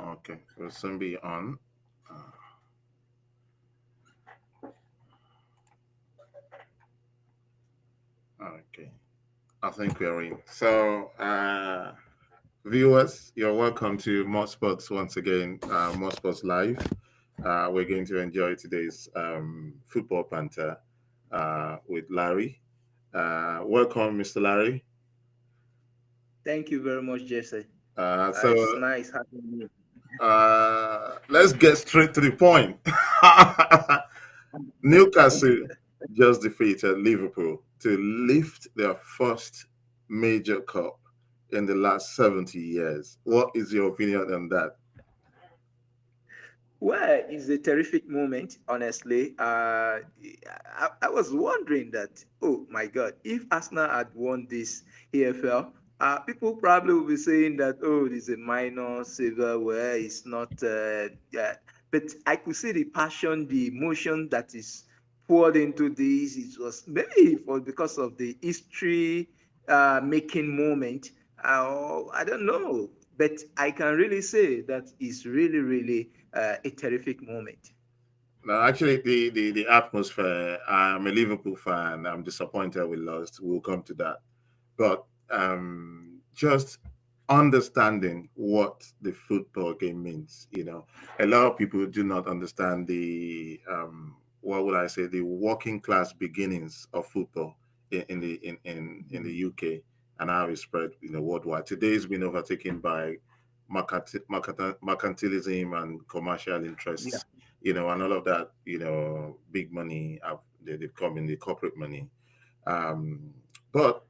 Okay, we'll soon be on. Uh, okay, I think we're in. So, viewers, you're welcome to More Sports once again. More Sports Live. We're going to enjoy today's football banter with Larry. Welcome, Mr. Larry. Thank you very much, Jesse. So, It's nice having you. let's get straight to the point. Newcastle just defeated Liverpool to lift their first major cup in the last 70 years. What is your opinion on that? Well, it's a terrific moment, honestly. I was wondering that, oh my God, if Arsenal had won this EFL, people probably will be saying that, oh, it's a minor silverware, it's not. Yeah. But I could see the passion, the emotion that is poured into this. It was maybe it was because of the history making moment. I don't know, but I can really say that it's really, really a terrific moment. No, actually, the atmosphere. I'm a Liverpool fan. I'm disappointed we lost. We'll come to that. But just understanding what the football game means. A lot of people do not understand the what would I say, the working class beginnings of football in the UK, and how it spread worldwide. Today it's been overtaken by mercantilism and commercial Yeah. interests, and all of that, big money they've come in, the corporate money. um, but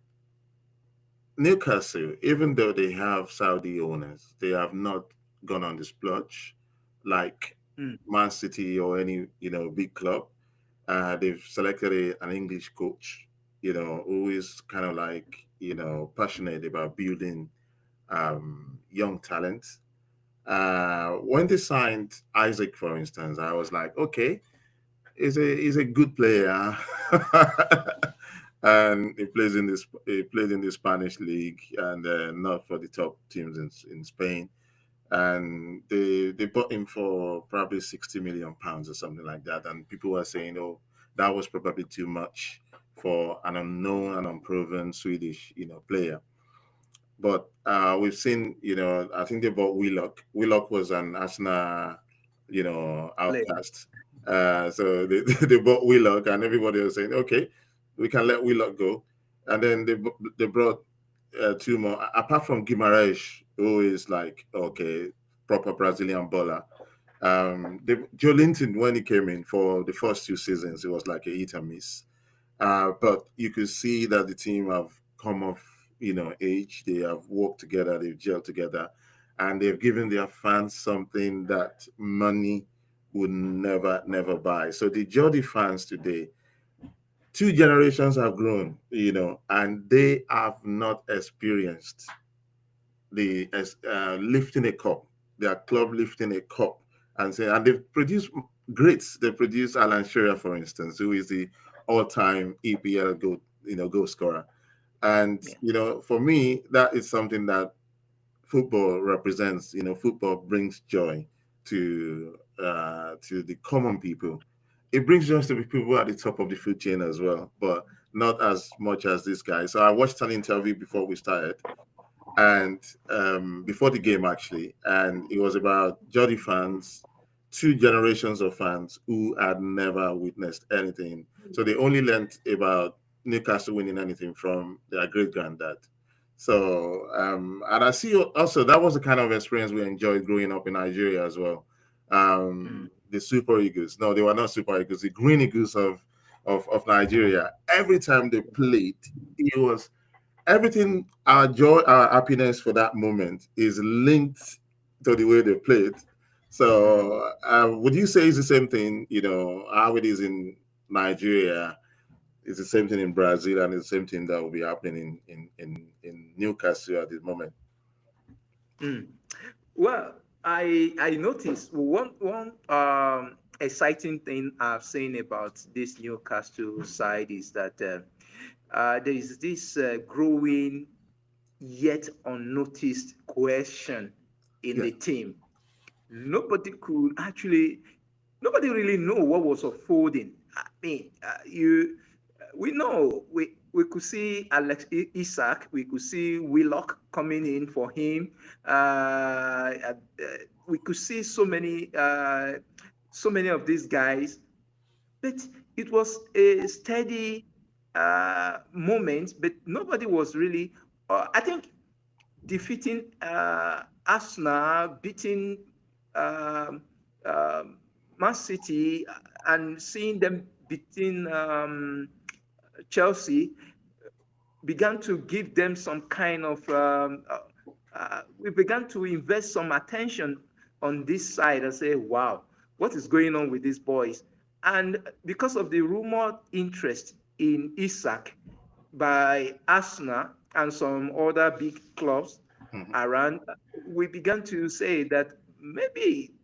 Newcastle, even though they have Saudi owners, they have not gone on the splurge like Mm. Man City or any big club. They've selected an English coach, who is kind of like passionate about building young talent. When they signed Isaac, for instance, I was like, okay, he's a good player. And he plays in the Spanish league, and not for the top teams in Spain. And they bought him for probably 60 million pounds or something like that. And people were saying, oh, that was probably too much for an unknown and unproven Swedish player. But we've seen, I think they bought Willock. Willock was an Arsenal, Play. outcast. So they, they bought Willock, and everybody was saying, okay, we can let Willock go. And then they brought two more, apart from Guimaraes, who is like, okay, proper Brazilian baller. Joe Linton, when he came in for the first two seasons, it was like a hit and miss. But you could see that the team have come of age. They have worked together. They've gelled together, and they've given their fans something that money would never buy. So the Geordie fans today, two generations have grown, and they have not experienced the lifting a cup, their club lifting a cup, and they've produced greats. They produced Alan Shearer, for instance, who is the all-time EPL goal scorer. And Yeah. for me, that is something that football represents. Football brings joy to the common people. It brings joy to the people at the top of the food chain as well, but not as much as this guy. So I watched an interview before we started, and before the game actually, and it was about Geordie fans, two generations of fans who had never witnessed anything. So they only learned about Newcastle winning anything from their great granddad. So and I see also that was the kind of experience we enjoyed growing up in Nigeria as well. Mm. The Super Eagles, no, they were not Super Eagles, the Green Eagles of Nigeria. Every time they played, it was everything. Our joy, our happiness for that moment is linked to the way they played. Mm. So would you say it's the same thing, how it is in Nigeria? It's the same thing in Brazil, and it's the same thing that will be happening in Newcastle at this moment. Mm. Well, I noticed one exciting thing I've seen about this Newcastle side is that there is this growing yet unnoticed cohesion in Yeah. the team. nobody could actually, nobody really know what was unfolding. I mean, we know we could see Isaac, we could see Willock coming in for him. We could see so many of these guys, but it was a steady moment. But nobody was really. I think defeating Arsenal, beating um, um, Man City, and seeing them beating Chelsea began to give them some kind of we began to invest some attention on this side and say, wow, what is going on with these boys? And because of the rumored interest in Isak by Arsenal and some other big clubs Mhm. around, we began to say that maybe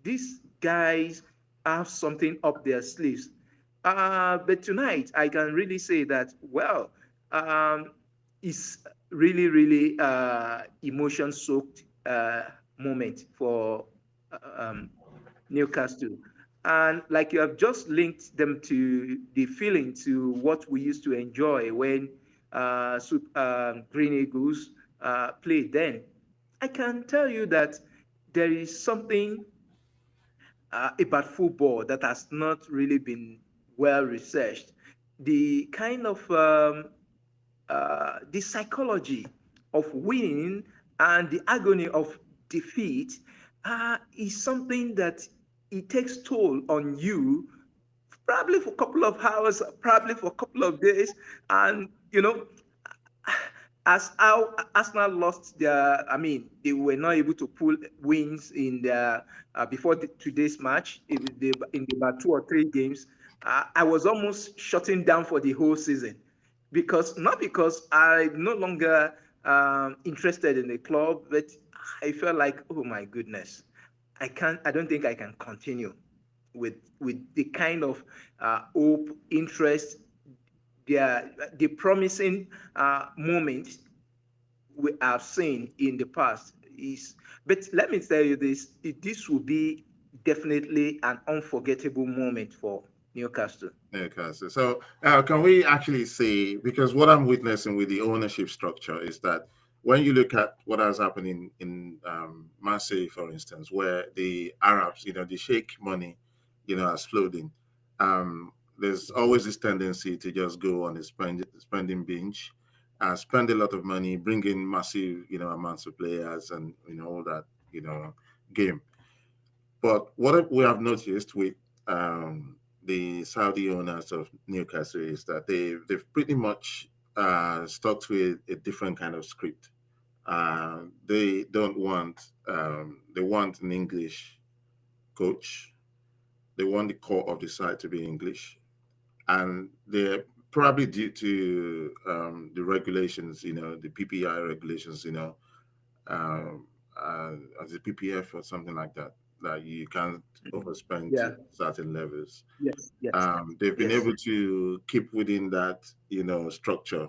these guys have something up their sleeves. But tonight, I can really say that, well, um, it's really, really emotion soaked moment for um, Newcastle. And like you have just linked them to the feeling to what we used to enjoy when Green Eagles played then. I can tell you that there is something about football that has not really been well researched. The kind of the psychology of winning and the agony of defeat is something that it takes toll on you, probably for a couple of hours, probably for a couple of days. And as how Arsenal lost their, I mean, they were not able to pull wins in their before today's match. In about 2 or 3 games, I was almost shutting down for the whole season, because not because I'm no longer interested in the club, but I felt like, oh my goodness, I can't. I don't think I can continue with the kind of hope, interest, the promising moments we have seen in the past is. But let me tell you this: this will be definitely an unforgettable moment for Newcastle. Newcastle. So, can we actually say, because what I'm witnessing with the ownership structure is that when you look at what has happened in Marseille, for instance, where the Arabs, the Sheikh money, has flowed in, there's always this tendency to just go on a spending binge, spend a lot of money, bring in massive, amounts of players, and all that, you know, game. But what we have noticed with the Saudi owners of Newcastle is that they've pretty much stuck to a different kind of script. They don't want they want an English coach. They want the core of the side to be English, and they're probably due to the regulations, the PPI regulations, um, as a PPF or something like that, that you can't overspend to Yeah. certain levels. Yes. Yes. They've been Yes. able to keep within that, structure,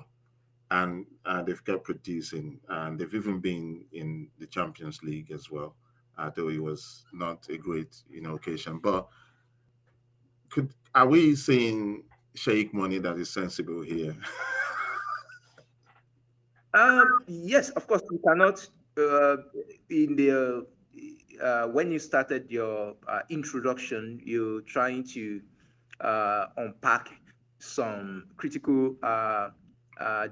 and they've kept producing, and they've even been in the Champions League as well, though it was not a great, occasion. But are we seeing Sheikh money that is sensible here? Yes, of course, you cannot. Uh, in the When you started your introduction, you're trying to unpack some critical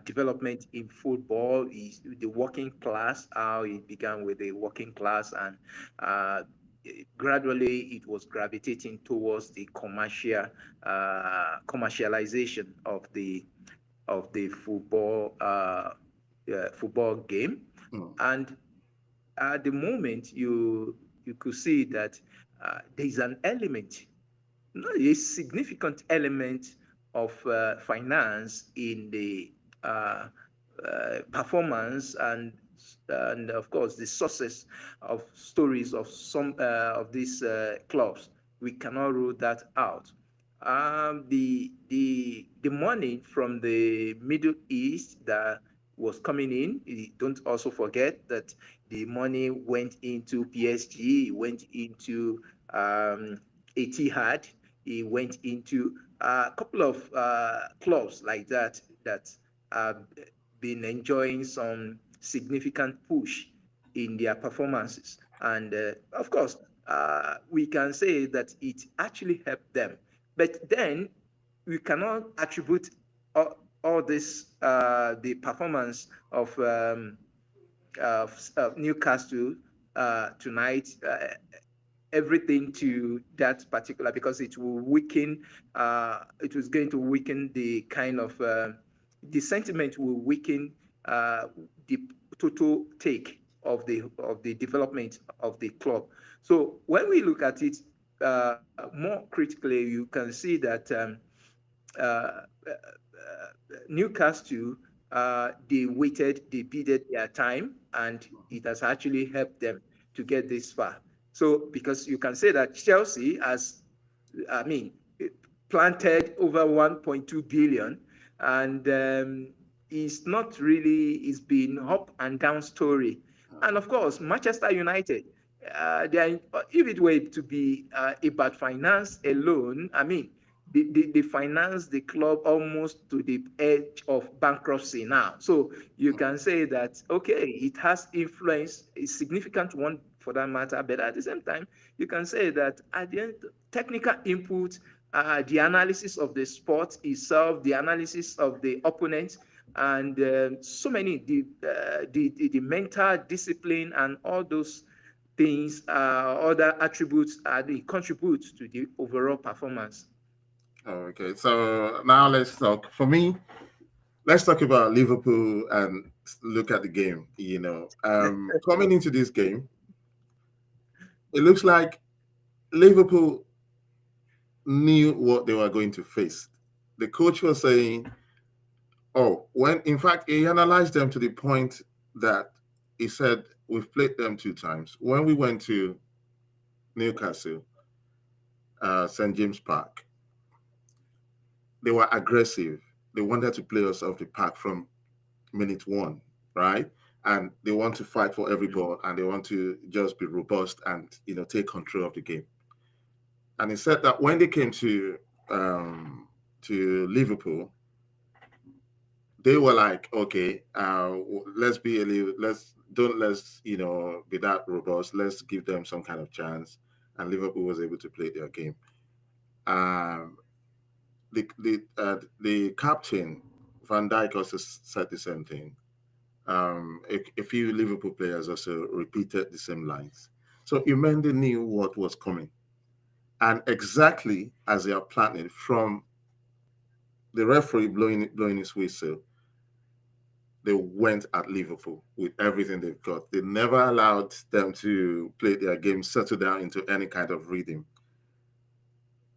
development in football. Is the working class, how it began with the working class, and uh, gradually it was gravitating towards the commercialization of the football game. Mm, And at the moment, you could see that there is an element, not a significant element of finance in the uh, performance and of course the success of stories of some of these clubs. We cannot rule that out. The money from the Middle East that was coming in. Don't also forget that the money went into PSG, went into Etihad, it went into a couple of clubs like that that have been enjoying some significant push in their performances. And of course, we can say that it actually helped them. But then we cannot attribute all this, the performance of Newcastle tonight, everything to that particular, because it will weaken, it was going to weaken the kind of, the sentiment will weaken the total take of the development of the club. So when we look at it more critically, you can see that uh, Newcastle, they waited, they bided their time, and it has actually helped them to get this far. So, because you can say that Chelsea has, I mean, planted over 1.2 billion, and it's not really, it's been up and down story. And of course, Manchester United, if it were to be about finance alone, I mean, they finance the club almost to the edge of bankruptcy now. So you can say that, okay, it has influence, a significant one for that matter, but at the same time, you can say that at the end, technical input, the analysis of the sport itself, the analysis of the opponent, and so many, the mental discipline and all those things, other attributes, they contribute to the overall performance. Okay, so now let's talk. For me, let's talk about Liverpool and look at the game. Coming into this game, it looks like Liverpool knew what they were going to face. The coach was saying, "Oh, when in fact he analyzed them to the point that he said we've played them two times. When we went to Newcastle, St James Park, they were aggressive. They wanted to play us off the park from minute one, right? And they want to fight for every ball and they want to just be robust and take control of the game." And he said that when they came to Liverpool, they were like, okay, let's be a little, let's be that robust. Let's give them some kind of chance. And Liverpool was able to play their game. Um, the captain Van Dijk also said the same thing. A few Liverpool players also repeated the same lines. So Imende knew what was coming, and exactly as they are planning, from the referee blowing his whistle, they went at Liverpool with everything they've got. They never allowed them to play their game, settle down into any kind of rhythm.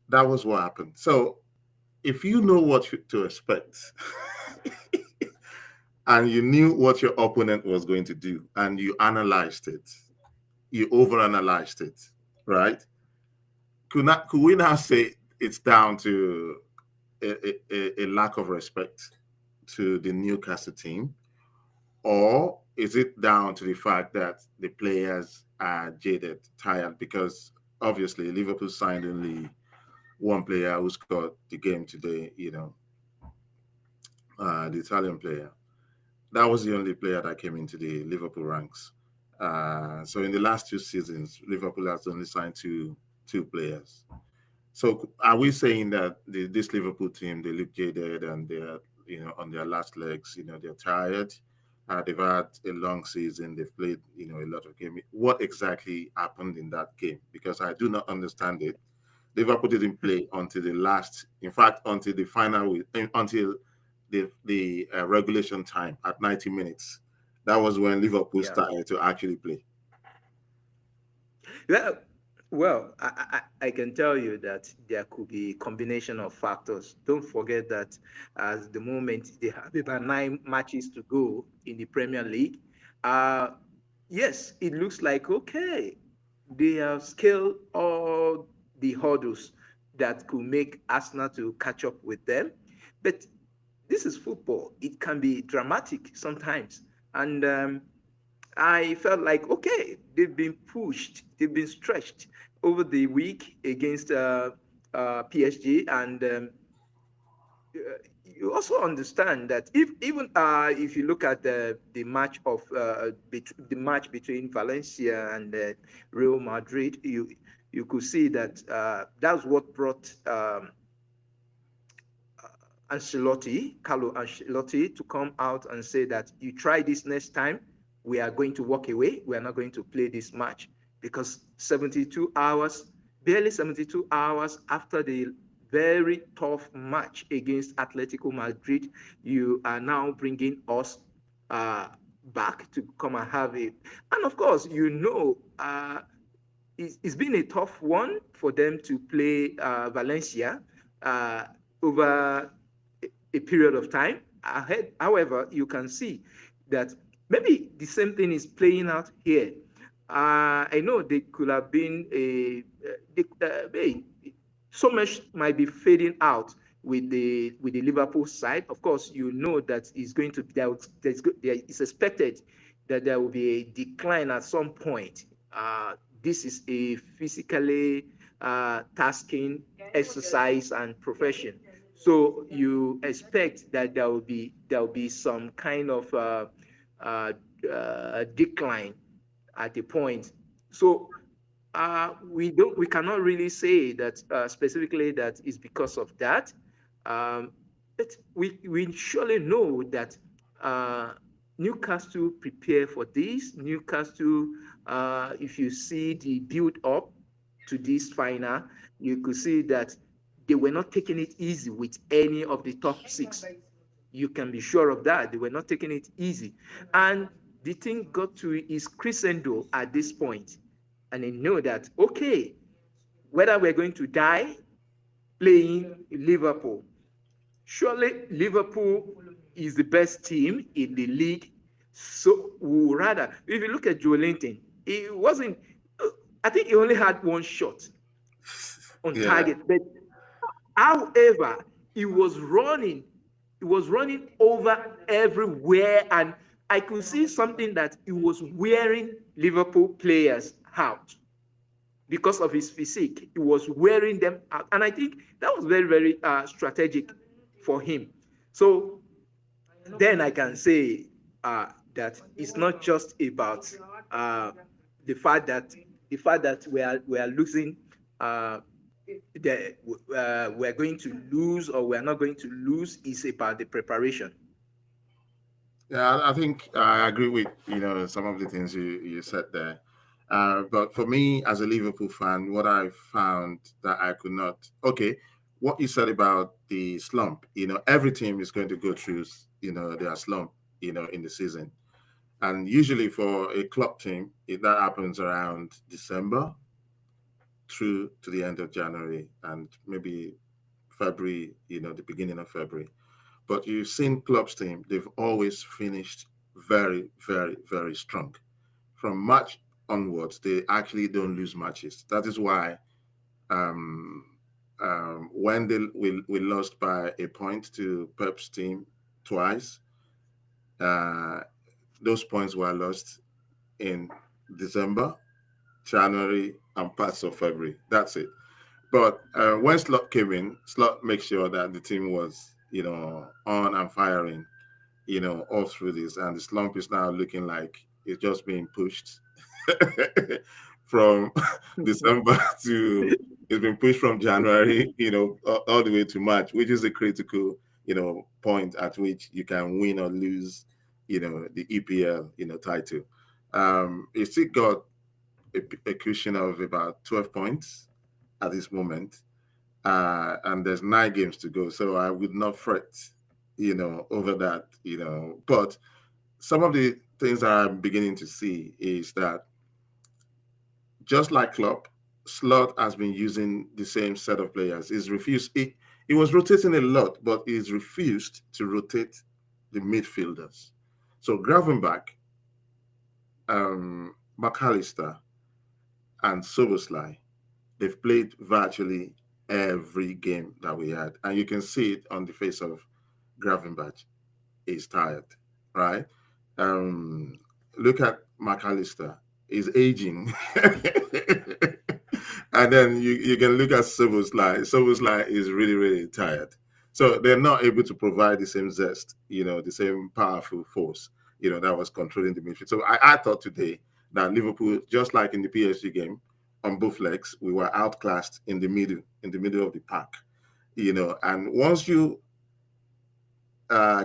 That was what happened. So if you know what to expect, and you knew what your opponent was going to do, and you analyzed it, you overanalyzed it, right? Could we now say it's down to a lack of respect to the Newcastle team, or is it down to the fact that the players are jaded, tired? Because obviously Liverpool signed only one player who scored the game today. The Italian player. That was the only player that came into the Liverpool ranks. So in the last two seasons, Liverpool has only signed two players. So are we saying that this Liverpool team, they look jaded and they're on their last legs? They're tired. They've had a long season. They've played a lot of games. What exactly happened in that game? Because I do not understand it. Liverpool didn't play until the last. In fact, until the final, until the regulation time at 90 minutes. That was when Liverpool Yeah. started to actually play. Yeah. Well, I can tell you that there could be a combination of factors. Don't forget that at the moment they have about 9 matches to go in the Premier League. Uh, yes, it looks like okay, they have scaled all the hurdles that could make Arsenal to catch up with them. But this is football. It can be dramatic sometimes. And I felt like, okay, they've been pushed, they've been stretched over the week against PSG, and you also understand that if even if you look at the match of the match between Valencia and Real Madrid, you could see that that's what brought Carlo Ancelotti, to come out and say that you try this next time, we are going to walk away. We are not going to play this match because 72 hours, barely 72 hours after the very tough match against Atletico Madrid, you are now bringing us uh, back to come and have it. And of course, it's been a tough one for them to play Valencia uh, over a period of time ahead. However, you can see that maybe the same thing is playing out here. I know they could have been so much might be fading out with the Liverpool side. Of course, you know that is going to there is expected that there will be a decline at some point. This is a physically tasking exercise and profession, so you expect that there will be some kind of uh, decline at a point. So we cannot really say that specifically that is because of that. Um, but we surely know that uh, Newcastle prepare for this. Newcastle, if you see the build up to this final, you could see that they were not taking it easy with any of the top six. You can be sure of that. They were not taking it easy. And the thing got to is crescendo at this point. And they know that, okay, whether we're going to die playing Liverpool, surely Liverpool is the best team in the league. So we rather, if you look at Joe Linton, it wasn't, I think he only had one shot on Yeah. target. But however, he was running over everywhere, and I could see something that he was wearing Liverpool players out because of his physique. He was wearing them out, and I think that was very, very strategic for him. So then I can say that it's not just about uh, the fact that we are losing uh, we're going to lose or we're not going to lose is about the preparation. Yeah, I think I agree with some of the things you said there. But for me, as a Liverpool fan, what I found that I could not okay, what you said about the slump, every team is going to go through their slump, in the season, and usually for a club team, that happens around December through to the end of January and maybe February, the beginning of February. But you've seen clubs team, they've always finished very, very, very strong. From March onwards, they actually don't lose matches. That is why um, when we lost by a point to Pep's team twice, uh, those points were lost in December, January, and parts of February. That's it. But when Slot came in, Slot made sure that the team was, on and firing, all through this. And the slump is now looking like it's just being pushed from December to, it's been pushed from January, all the way to March, which is a critical, point at which you can win or lose, the EPL, title. It's still got a cushion of about 12 points at this moment, and there's 9 games to go. So I would not fret, over that, But some of the things that I'm beginning to see is that just like Klopp, Slot has been using the same set of players. He's refused. He was rotating a lot, but he's refused to rotate the midfielders. So Gravenbach, McAllister, and Soboslai, they've played virtually every game that we had, and you can see it on the face of Gravenberch is tired, right? Um, Look at McAllister, is aging. And then you can look at Soboslai. Soboslai is really, really tired. So they're not able to provide the same zest, the same powerful force, that was controlling the midfield. So I thought today that Liverpool, just like in the PSG game, on both legs, we were outclassed in the middle of the park, and once you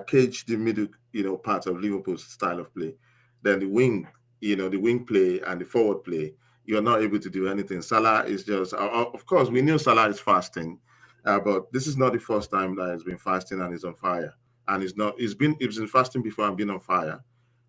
cage the middle, part of Liverpool's style of play, then the wing play and the forward play, you're not able to do anything. Salah is just, of course, we knew Salah is fasting, but this is not the first time that he's been fasting and he's on fire. And he's not, he's been fasting before and been on fire.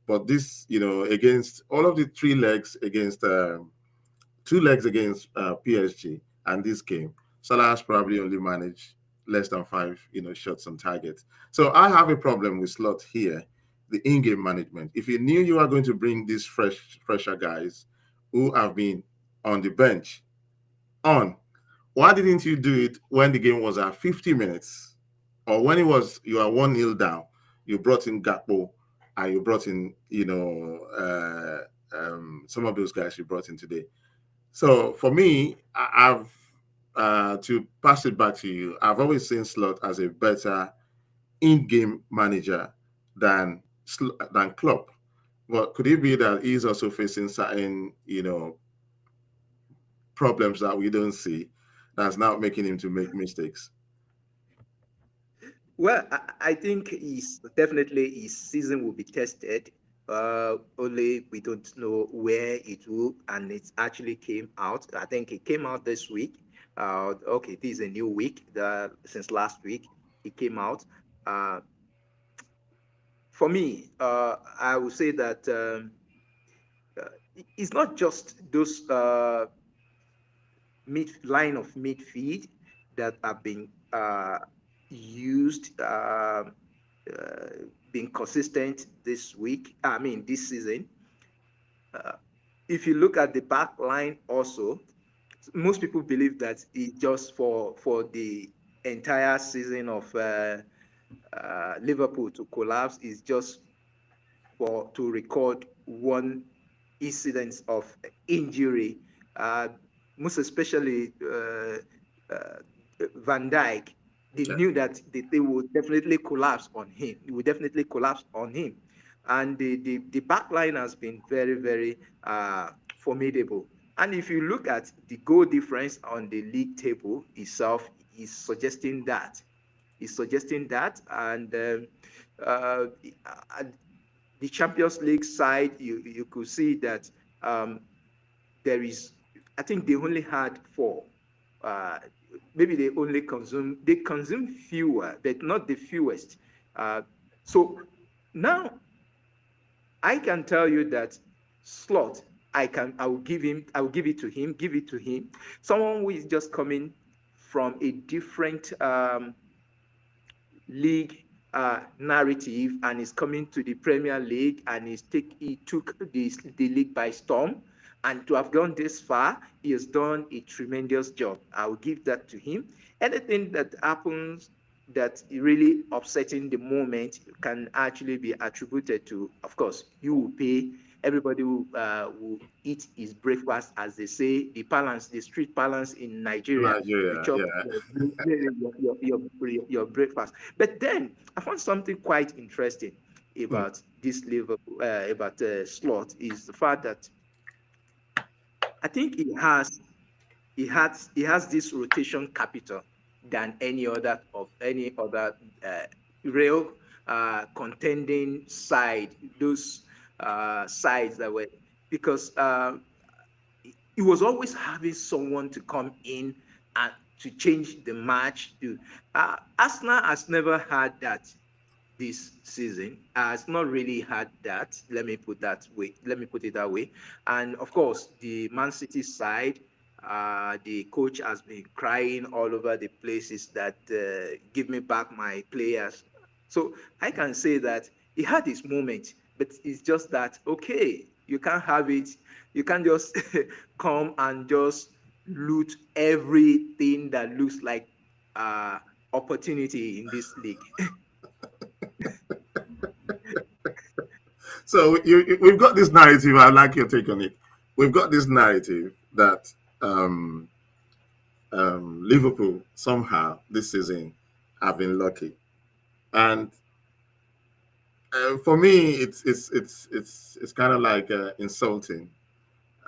But this, against all of the three legs against, two legs against PSG and this game, Salah has probably only managed less than five, shots on target. So I have a problem with Slot here, the in-game management. If you knew you were going to bring these fresher guys who have been on the bench on, why didn't you do it when the game was at 50 minutes or when it was you are 1-0 down? You brought in Gakpo and you brought in, some of those guys you brought in today. So for me, I've to pass it back to you. I've always seen Slot as a better in-game manager than than Klopp. But could it be that he's also facing certain, problems that we don't see, that's now making him to make mistakes? Well, I think he's definitely his season will be tested. Only we don't know where it will, and it actually came out. I think it came out this week. Okay, this is a new week. Since last week, it came out. Uh, for me, I would say that it's not just those mid line of midfield that have been used, uh, being consistent this week. I mean, this season. Uh, if you look at the back line, also, most people believe that it's just for the entire season of Liverpool to collapse is just for to record one incidence of injury, uh, most especially uh, Van Dijk. They Yeah. knew that they would definitely collapse on him. It would definitely collapse on him. And the back line has been very, very formidable. And if you look at the goal difference on the league table itself, is suggesting that. Is suggesting that. And uh, the Champions League side, you could see that um, there is, I think they only had four. Uh, Maybe they consume fewer, but not the fewest. Uh, so now I can tell you that slot. I will give it to him. Give it to him. Someone who is just coming from a different league narrative and is coming to the Premier League and he took the league by storm. And to have gone this far, he has done a tremendous job. I will give that to him. Anything that happens that really upsetting the moment can actually be attributed to, of course, you will pay. Everybody will eat his breakfast, as they say, the street balance in Nigeria. You Nigeria, chop yeah. your breakfast. But then I found something quite interesting Mm. about this Liverpool, about Slot, is the fact that I think he has this rotation capital than any other uh, real contending side. Those sides that were because he was always having someone to come in and to change the match. Arsenal has never had that this season. Has not really had that. Let me put that way. Let me put it that way. And of course, the Man City side, the coach has been crying all over the places that give me back my players. So I can say that he had his moment, but it's just that okay, you can't have it. You can't just come and just loot everything that looks like uh, opportunity in this league. So we've got this narrative. I'd like your take on it. We've got this narrative that um, Liverpool somehow this season have been lucky, and for me, it's kind of like insulting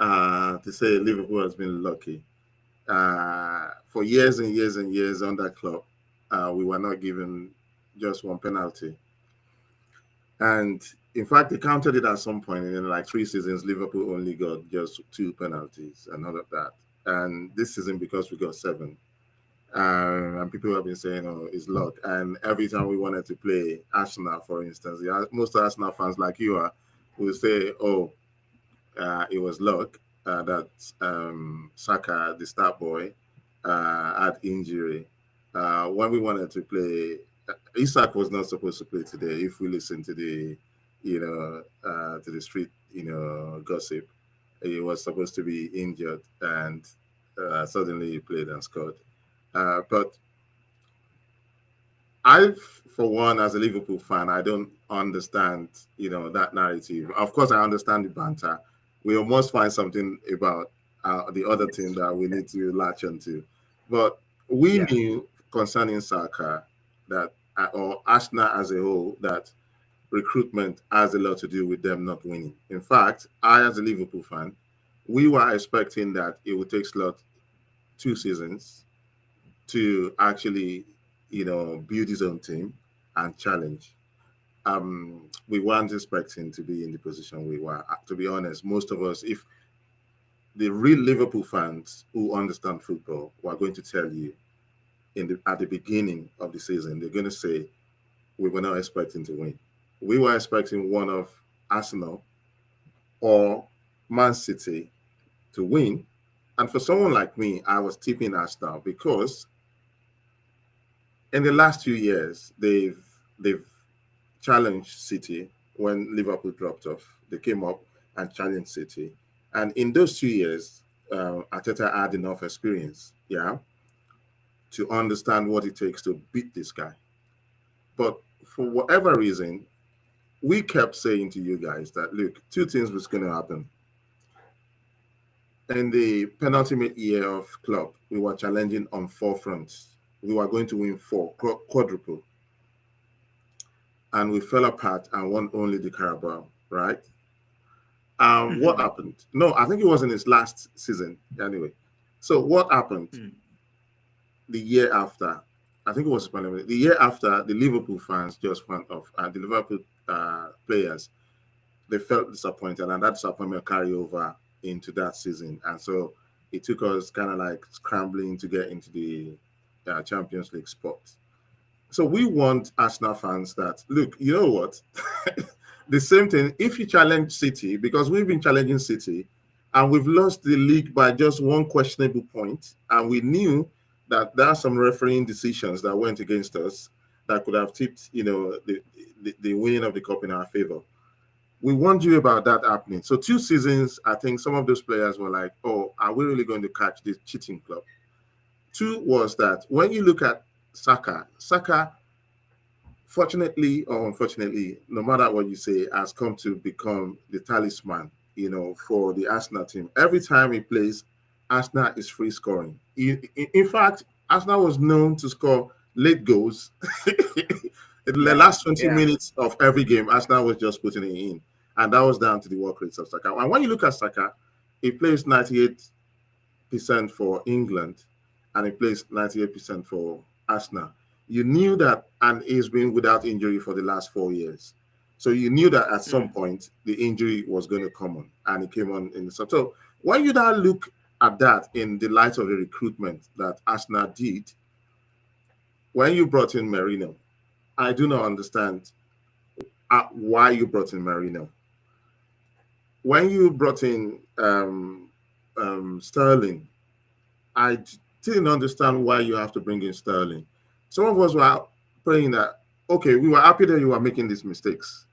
to say Liverpool has been lucky. For years and years and years under Klopp, we were not given just one penalty. And in fact, they counted it at some point in like 3 seasons, Liverpool only got just two penalties and all of that. And this season, because we got seven, and people have been saying, "Oh, it's luck." And every time we wanted to play Arsenal, for instance, most Arsenal fans like you are will say, "Oh, it was luck that Saka, the star boy, had injury. When we wanted to play, Isak was not supposed to play today. If we listen to to the street, gossip, he was supposed to be injured, and suddenly he played and scored. But I, for one, as a Liverpool fan, I don't understand, that narrative. Of course, I understand the banter. We almost find something about the other team Yes. that we need to latch onto. But we Yeah. knew concerning Saka that, or Arsenal as a whole, that recruitment has a lot to do with them not winning. In fact, I, as a Liverpool fan, we were expecting that it would take Slot 2 seasons to actually, build his own team and challenge. We weren't expecting to be in the position we were. To be honest, most of us, if the real Liverpool fans who understand football were going to tell you at the beginning of the season, they're going to say we were not expecting to win. We were expecting one of Arsenal or Man City to win. And for someone like me, I was tipping Arsenal because in the last 2 years, they've challenged City when Liverpool dropped off. They came up and challenged City, and in those 2 years, Arteta had enough experience, yeah, to understand what it takes to beat this guy. But for whatever reason, we kept saying to you guys that look, two things was going to happen. In the penultimate year of club, we were challenging on four fronts. We were going to win four, quadruple, and we fell apart and won only the Carabao, right? What Mhm. happened? No, I think it was in his last season anyway. So what happened Mm. the year after? I think it was pandemic. The year after, the Liverpool fans just went off, and the Liverpool players, they felt disappointed, and that disappointment carried over into that season. And so it took us kind of like scrambling to get into the Champions League spot. So we want Arsenal fans that look, you know what? The same thing. If you challenge City, because we've been challenging City, and we've lost the league by just one questionable point, and we knew that there are some refereeing decisions that went against us that could have tipped, the winning of the cup in our favor. We warned you about that happening. So 2 seasons, I think some of those players were like, "Oh, are we really going to catch this cheating club?" Two was that when you look at Saka, fortunately or unfortunately, no matter what you say, has come to become the talisman, for the Arsenal team. Every time he plays, Arsenal is free scoring. In fact, Arsenal was known to score late goals. In the Yeah. last 20 Yeah. minutes of every game, Arsenal was just putting it in. And that was down to the work rates of Saka. And when you look at Saka, he plays 98% for England and he plays 98% for Arsenal. You knew that, and he's been without injury for the last 4 years. So you knew that at some Mm. point the injury was going to come on, and it came on in the summer. So when you now look at that in the light of the recruitment that Arsenal did, when you brought in Merino, I do not understand why you brought in Merino. When you brought in Sterling, I didn't understand why you have to bring in Sterling. Some of us were praying that, okay, we were happy that you were making these mistakes.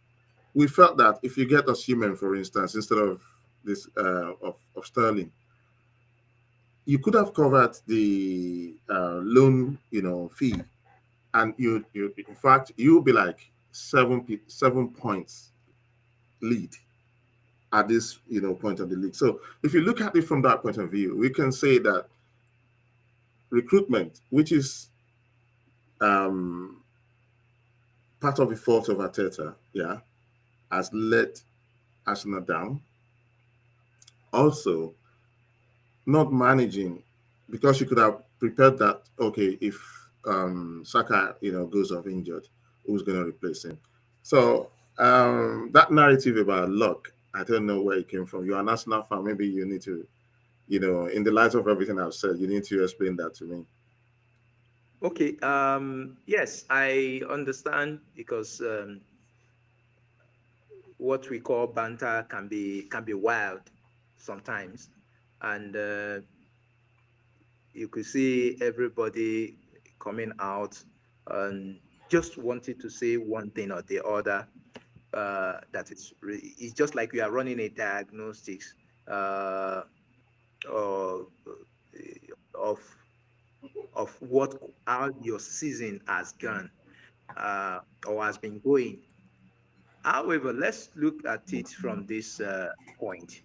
We felt that if you get Osimhen, for instance, instead of this of Sterling, you could have covered the loan, fee, and you in fact you'll be like 7 points lead at this point of the league. So if you look at it from that point of view, we can say that recruitment, which is um, part of the fault of Arteta, yeah, has let Arsenal down. Also, not managing, because you could have prepared that. Okay, if Saka, goes off injured, who's going to replace him? So that narrative about luck, I don't know where it came from. You're an Arsenal fan. Maybe you need to, in the light of everything I've said, you need to explain that to me. Okay. Yes, I understand because what we call banter can be wild sometimes, and you could see everybody coming out and just wanted to say one thing or the other. It's just like we are running a diagnostics uh, or, of what how your season has gone or has been going. However, let's look at it from this point.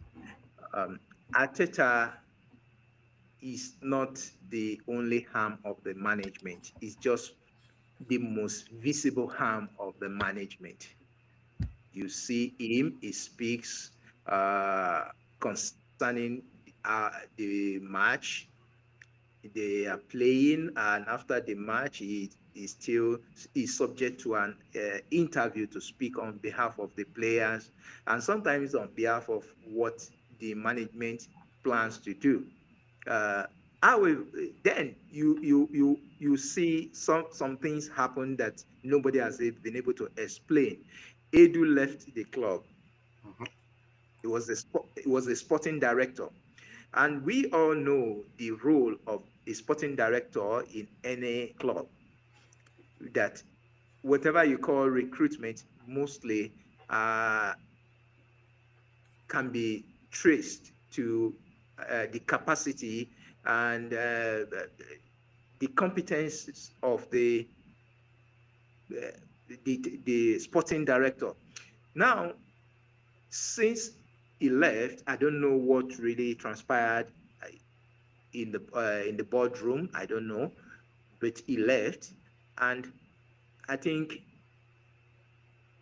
Um, Arteta is not the only harm of the management. It's just the most visible harm of the management. You see him, he speaks concerning the match they are playing, and after the match, he is still is subject to an interview to speak on behalf of the players, and sometimes on behalf of what the management plans to do. Uh, However, then you see some things happen that nobody has been able to explain. Edu left the club. It was a sporting director, and we all know the role of a sporting director in any club. That whatever you call recruitment, mostly uh, can be traced to the capacity and the competence of uh, the sporting director. Now, since he left, I don't know what really transpired uh, in the boardroom. I don't know, but he left, and I think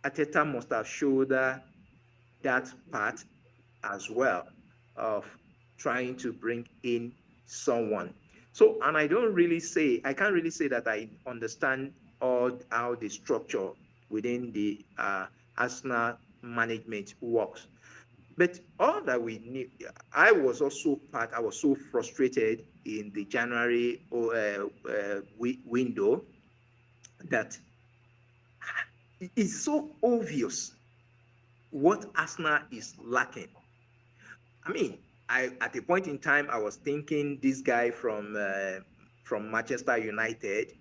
Ateta must have shouldered that part as well of trying to bring in someone. So, and I can't really say that I understand all how the structure within the Arsenal management works. But all that we need, I was so frustrated in the January window that it's so obvious what Arsenal is lacking. I mean, I at a point in time I was thinking this guy from Manchester United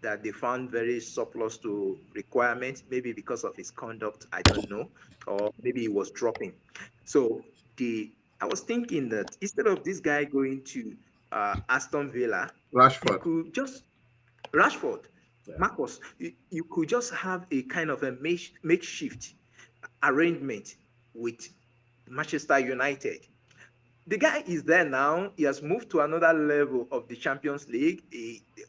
that they found very surplus to requirements, maybe because of his conduct, I don't know, or maybe he was dropping. So the I was thinking that instead of this guy going to Aston Villa, you Rashford. could just Rashford, Yeah. Marcus, you could just have a kind of a makeshift arrangement with Manchester United. The guy is there now. He has moved to another level of the Champions League,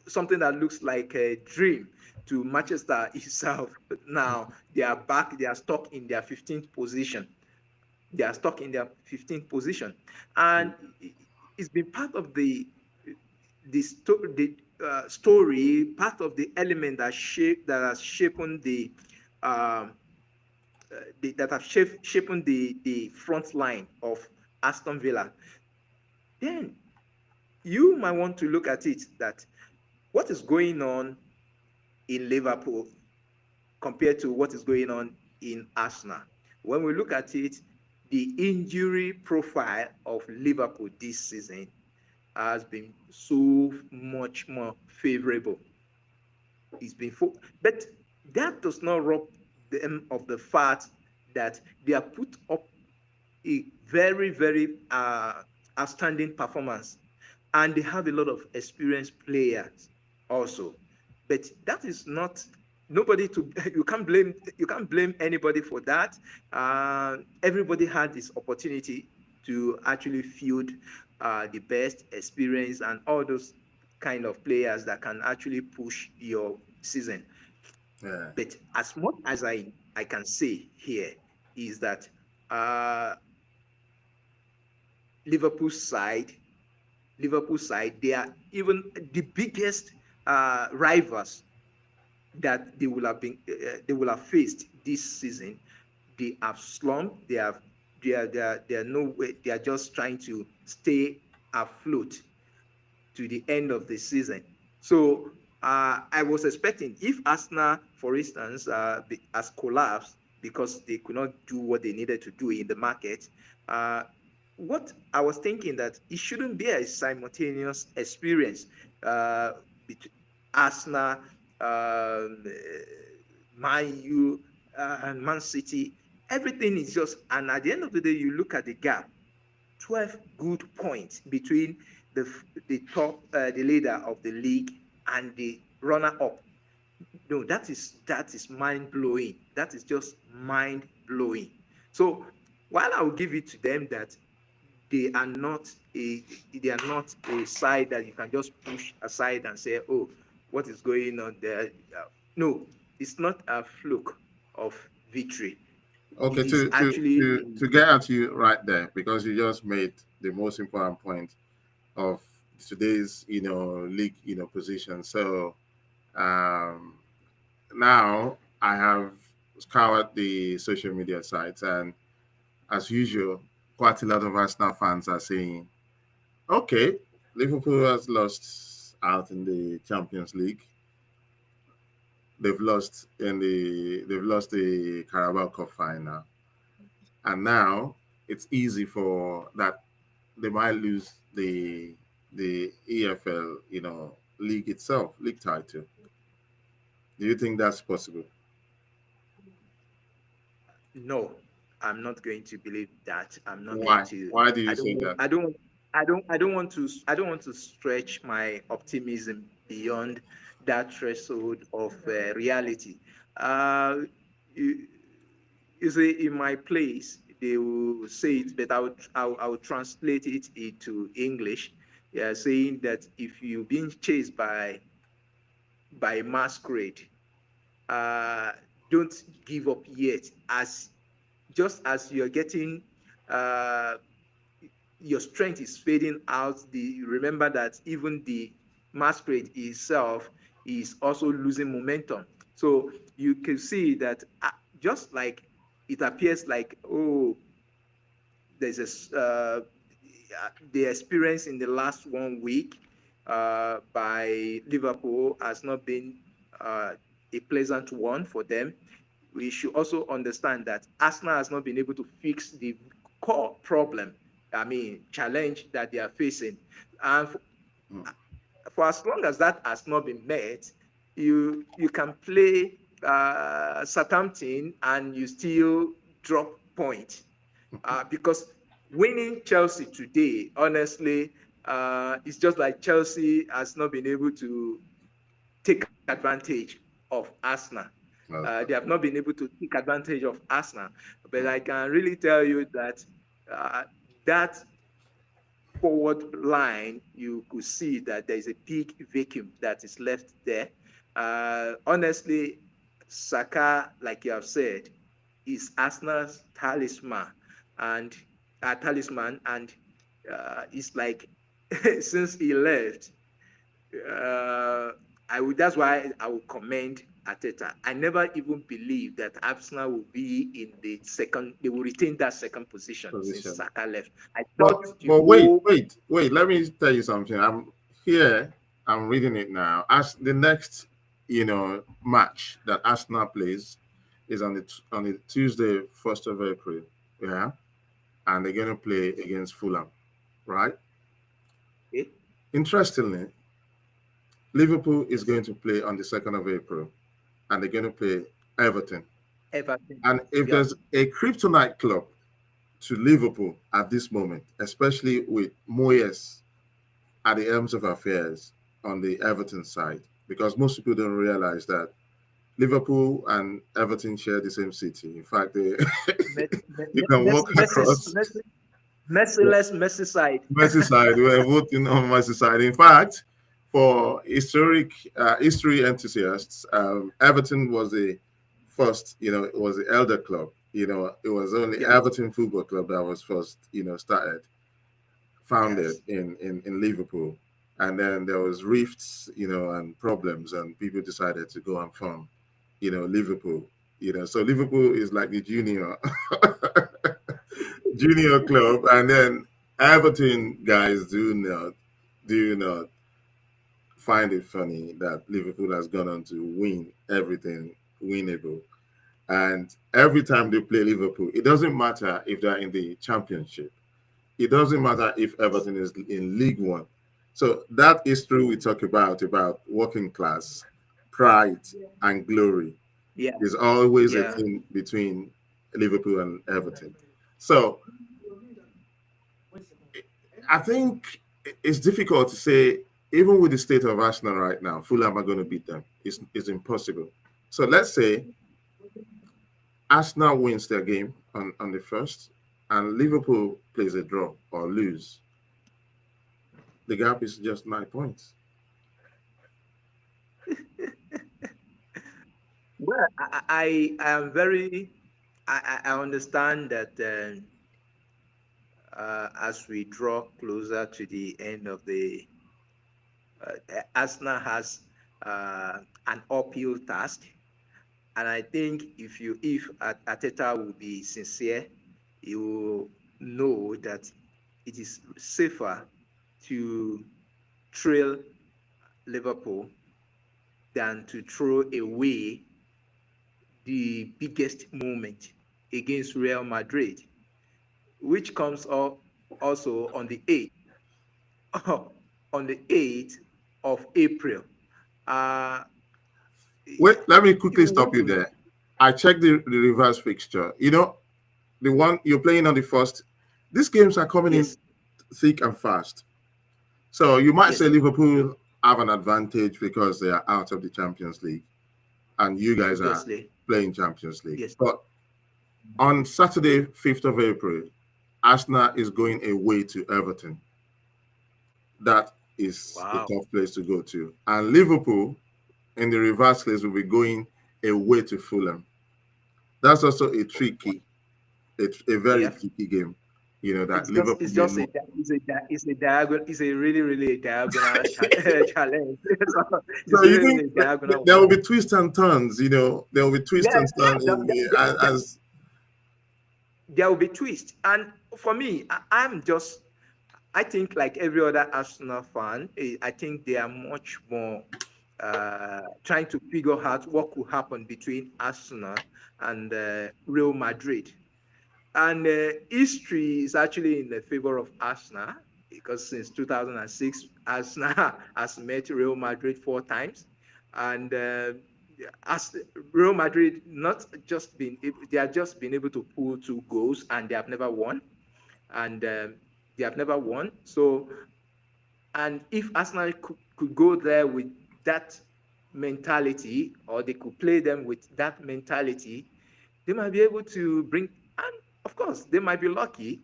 something that looks like a dream to Manchester itself. Now they are back. They are stuck in their 15th position. They are stuck in their 15th position, and it's been part of the story, part of the element that has shaped um, that have shaped the front line of Aston Villa. Then you might want to look at it that what is going on in Liverpool compared to what is going on in Arsenal. When we look at it, the injury profile of Liverpool this season has been so much more favorable. It's been but that does not rob them of the fact that they are put up a very, very outstanding performance. And they have a lot of experienced players also. But that is not nobody to you can't blame anybody for that. Everybody had this opportunity to actually field the best experience and all those kind of players that can actually push your season. Yeah. But as much as I can say here is that uh, Liverpool side, Liverpool side, they are even the biggest rivals that they will have faced this season. They have slumped. They are no way. They are just trying to stay afloat to the end of the season. So I was expecting if Arsenal, for instance, has collapsed because they could not do what they needed to do in the market. Uh, what I was thinking that it shouldn't be a simultaneous experience between Arsenal, um, Man U, and Man City. Everything is just, and at the end of the day, you look at the gap. 12 good points between the leader of the league and the runner up. No, that is mind blowing. That is just mind blowing. So while I will give it to them that they are not a they are not a side that you can just push aside and say, oh, what is going on there? No, it's not a fluke of victory. Okay, It is actually to get at you right there, because you just made the most important point of today's league position. So um, now I have scoured the social media sites, and as usual, quite a lot of Arsenal fans are saying, "Okay, Liverpool has lost out in the Champions League. They've lost the Carabao Cup final, and now it's easy for that they might lose the EFL, league itself, league title. Do you think that's possible? no, I'm not going to believe that. I'm not going Why? to. Why do you I don't. say wa- that? I don't. I don't want to. I don't want to stretch my optimism beyond that threshold of reality. Uh, you, you see, in my place, they will say it, but I will translate it into English. Yeah, saying that if you've been chased by masquerade, uh, don't give up yet. As just as you're getting uh, your strength is fading out, the remember that even the masquerade itself is also losing momentum. So you can see that just like it appears like, oh, there's the experience in the last 1 week by Liverpool has not been uh, a pleasant one for them. We should also understand that Arsenal has not been able to fix the core problem, I mean, challenge that they are facing. And Mm. for as long as that has not been met, you can play Southampton and you still drop points because winning Chelsea today, honestly, it's just like Chelsea has not been able to take advantage of Arsenal. They Okay. have not been able to take advantage of Arsenal. But Mm. I can really tell you that uh, that forward line, you could see that there is a big vacuum that is left there. Honestly, Saka, like you have said, is Arsenal's and it's like since he left, uh, I would. That's why I would commend Ateta. I never even believed that Arsenal will be in the second. They will retain that second position since Position. Saka left. I But thought the but wait, whole wait, wait. Let me tell you something. I'm here. I'm reading it now. As the next, match that Arsenal plays is on the Tuesday, 1st of April. Yeah, and they're gonna play against Fulham, right? eh, Interestingly, Liverpool is yes, going to play on the 2nd of April, and they're going to play Everton. Everton. And if Yeah, there's a kryptonite club to Liverpool at this moment, especially with Moyes at the helms of affairs on the Everton side, because most people don't realize that Liverpool and Everton share the same city. In fact, they, you can Messi, walk Messi, across Messi, Merciless Messi side. Merseyside. We're voting on Merseyside. In fact, for history enthusiasts, Everton was the first. It was the elder club. It was only Yeah. Everton Football Club that was first. Started founded Yes. in Liverpool, and then there was rifts, and problems, and people decided to go and form, Liverpool. So Liverpool is like the junior club, and then Everton guys do not find it funny that Liverpool has gone on to win everything winnable. And every time they play Liverpool, it doesn't matter if they're in the championship. It doesn't matter if Everton is in League One. So that is true. We talk about working class, pride, and glory. Yeah. Is always a Yeah. thing between Liverpool and Everton. So I think it's difficult to say, even with the state of Arsenal right now, Fulham are going to beat them. It's impossible. So let's say Arsenal wins their game on the first, and Liverpool plays a draw or lose. The gap is just 9 points. Well, I am very. I understand that as we draw closer to the end of Arsenal has an uphill task, and I think if Ateta will be sincere, he will know that it is safer to trail Liverpool than to throw away the biggest moment against Real Madrid, which comes up also on the 8th on the 8th of April. Uh, Wait, let me if quickly you stop want you to, there. I checked the reverse fixture. The one you're playing on the first. These games are coming in yes, thick and fast. So you might say yes, Liverpool have an advantage because they are out of the Champions League, and you guys are obviously, playing Champions League. yes. But on Saturday, 5th of April, Arsenal is going away to Everton. That is a Wow. tough place to go to. And Liverpool, in the reverse case, will be going away to Fulham. That's also a very Yeah. tricky game. That It's Liverpool may just not. it's a diagonal. It's a really really a diagonal challenge. So So it's you really think really a diagonal there one. will be twists and turns? There will be twists Yeah, and turns yeah. in the as There will be twist. And for me, I'm just I think like every other Arsenal fan, I think they are much more trying to figure out what could happen between Arsenal and Real Madrid. And history is actually in the favor of Arsenal because since 2006, Arsenal has met Real Madrid 4 times. And as Real Madrid not just been they have just been able to pull 2 goals and they have never won. And they have never won. So, and if Arsenal could go there with that mentality, or they could play them with that mentality, they might be able to bring, and of course, they might be lucky.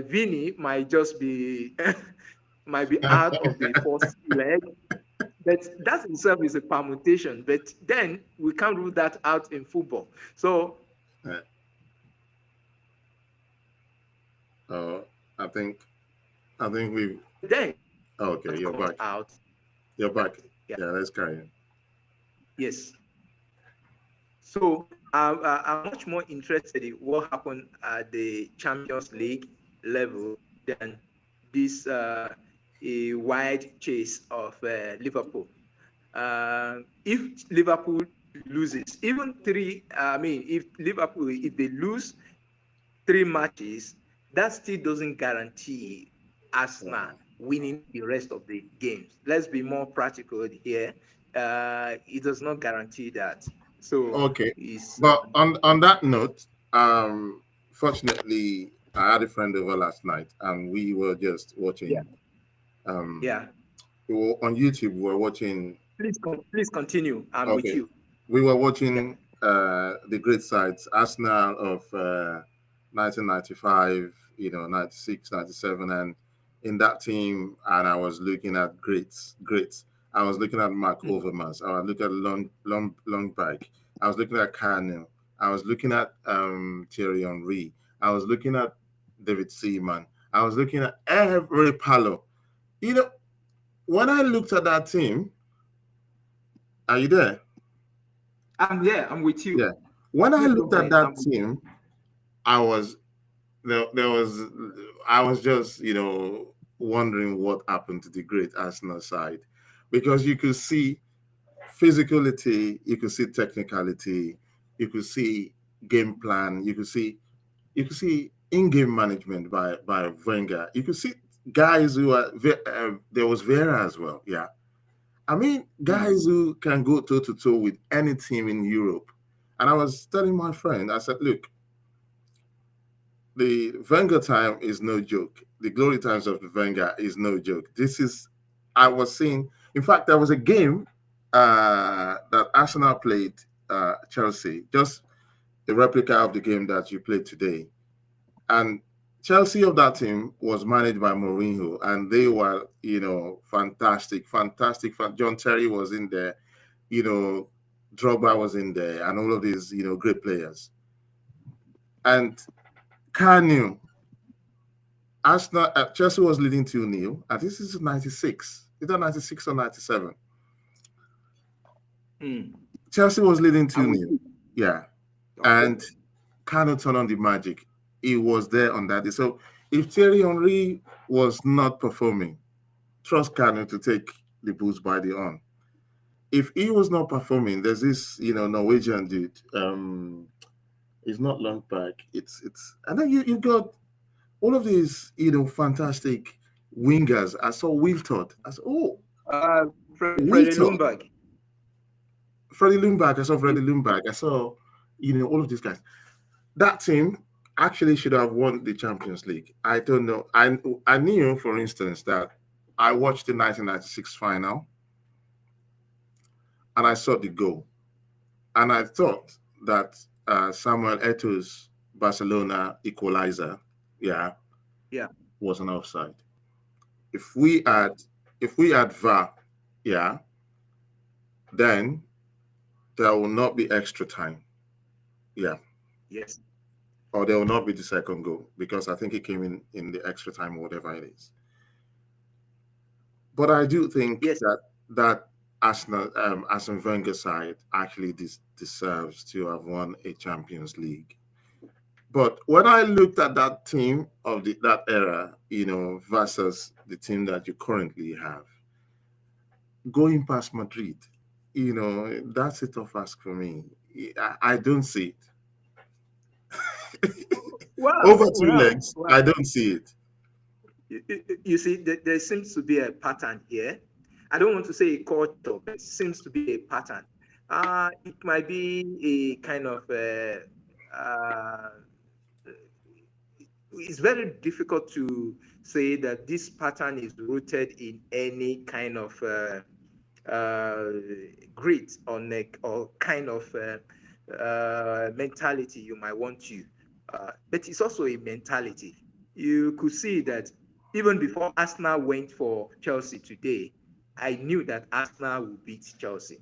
Vini might just be might be out of the first leg, but that itself is a permutation. But then we can't rule that out in football. So uh, uh, I think we. then Okay, that you're comes back. out. You're back. Yeah. Yeah, let's carry on. Yes. So I'm much more interested in what happened at the Champions League level than this a wide chase of Liverpool. If Liverpool loses, even three, I mean, if they lose 3 matches, that still doesn't guarantee Arsenal winning the rest of the games. Let's be more practical here. It does not guarantee that. So Okay, it's but on that note, fortunately, I had a friend over last night, and we were just yeah, watching. Um, yeah. we were on YouTube. We were watching. Please continue. I'm with Okay, you. We were Yeah. watching the great sides, Arsenal of 1995, 96, 97, and in that team, and I was looking at greats. I was looking at Mark Mm. Overmars. I was looking at Longback. I was looking at Kanu. I was looking at Thierry Henry. I was looking at David Seaman. I was looking at every Palo. You know, when I looked at that team, are you there? I'm with you. Yeah. When I Please go looked at ahead. that I'm with you. team, I was there was I was just, wondering what happened to the great Arsenal side. Because you could see physicality, you could see technicality, you could see game plan, you could see in-game management by Wenger. You could see guys who are there was Vera as well. Yeah. I mean, Mm. guys who can go toe to toe with any team in Europe. And I was telling my friend, I said, look, the Wenger time is no joke. The glory times of the Wenger is no joke. I was seeing, in fact, there was a game that Arsenal played Chelsea, just a replica of the game that you played today. And Chelsea of that team was managed by Mourinho, and they were, fantastic, fantastic. John Terry was in there, you know, Drogba was in there, and all of these, great players. And Kanu, Arsenal, Chelsea was leading 2-0. I think this is 96, either 96 or 97. Mm. Chelsea was leading I'm with 2-0. you. Yeah. Okay. And Kanu turned on the magic. He was there on that day. So if Thierry Henry was not performing, trust Kanu to take the boost by the on. If he was not performing, there's this, Norwegian dude. It's not long back. It's and then you got all of these, fantastic wingers. I saw Wiltord. I said, oh, Freddie Wiltord. Lundberg. Freddie Lundback. I saw Freddie You, Lundback. I saw, all of these guys. That team actually should have won the Champions League. I don't know. I knew, for instance, that I watched the 1996 final and I saw the goal. And I thought that Samuel Eto'o's Barcelona equalizer, yeah, yeah. was an offside. If we Wow. had if we had VAR, yeah, then there will not be extra time. Yeah. Yes. Or there will not be the second goal because I think it came in the extra time or whatever it is. But I do think Yes. that Arsene Wenger side actually deserves to have won a Champions League. But when I looked at that team of that era, versus the team that you currently have, going past Madrid, that's a tough ask for me. I don't see it. Wow. Over two Wow. legs, I Wow. don't see it. You see, there seems to be a pattern here. I don't want to say a culture, but it seems to be a pattern. It might be a kind of it's very difficult to say that this pattern is rooted in any kind of uh, grit or kind of mentality you might want to. But it's also a mentality. You could see that even before Arsenal went for Chelsea today, I knew that Arsenal would beat Chelsea.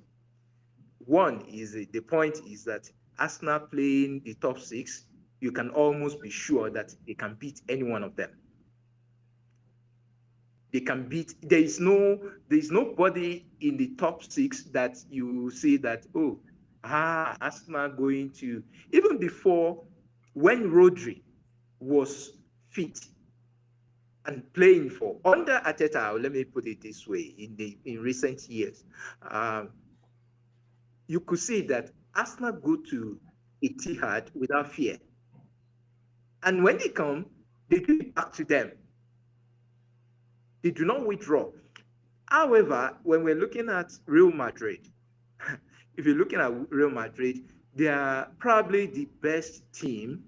One is the point is that Arsenal playing the top six, you can almost be sure that they can beat any one of them. They can beat. There is nobody in the top six that you see that Arsenal going to even before when Rodri was fit and playing for under Ateta. Let me put it this way: in recent years, um, you could see that Arsenal go to Etihad without fear, and when they come, they give it back to them. They do not withdraw. However, when we're looking at Real Madrid, if you're looking at Real Madrid, they are probably the best team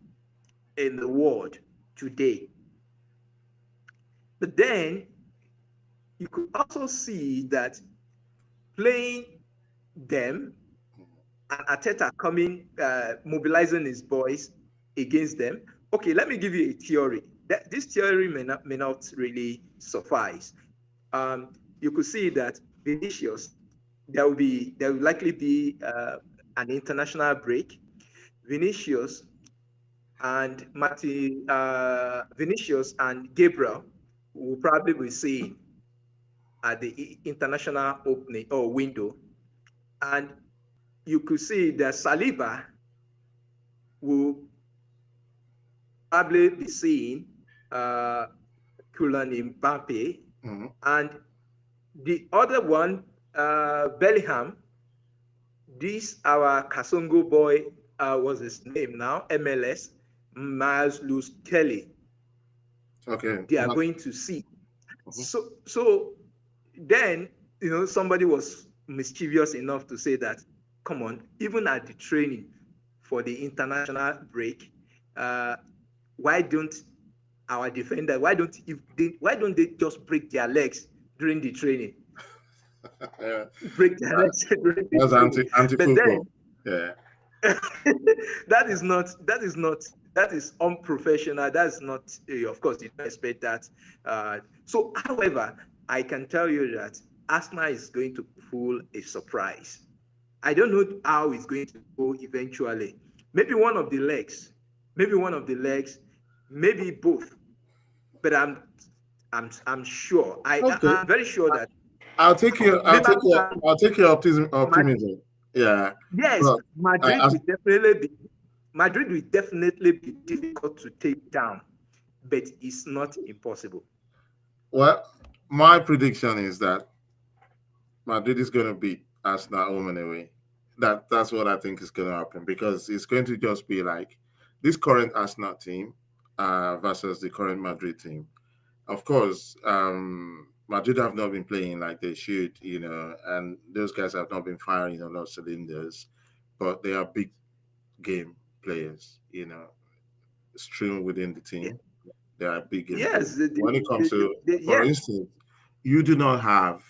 in the world today. But then you could also see that playing them and Ateta coming, mobilizing his boys against them. Okay, let me give you a theory. This theory may not really suffice. You could see that Vinicius, there will likely be an international break. Vinicius Vinicius and Gabriel will probably be seen at the international opening or window, and you could see that Saliba will probably be seeing uh, Kylian Mbappe, Mhm. and the other one, Bellingham. This our Kasongo boy, what's his name now? MLS, Miles Lewis Kelly. Okay. They are going to see. Mhm. So then, somebody was mischievous enough to say that, come on, even at the training for the international break, uh, why don't our defender, why don't they just break their legs during the training? Yeah. Break their legs during the That's training. anti But football. then Yeah. that is unprofessional. That's not, of course, you don't expect that. So, however, I can tell you that Arsenal is going to pull a surprise. I don't know how it's going to go eventually. Maybe one of the legs, maybe one of the legs, maybe both. But I'm sure. Okay. I'm very sure that I'll take your I'll maybe take your after I'll take your Madrid, optimism. Yeah. yes, But Madrid as will definitely be Madrid will definitely be difficult to take down, but it's not impossible. well, my prediction is that Madrid is going to beat Arsenal home and away. That's what I think is going to happen because it's going to just be like this current Arsenal team versus the current Madrid team. Of course, Madrid have not been playing like they should, and those guys have not been firing on all cylinders, but they are big game players, strewn within the Yeah. team. They are big game players. Yes, When it comes to, for yes, instance, you do not have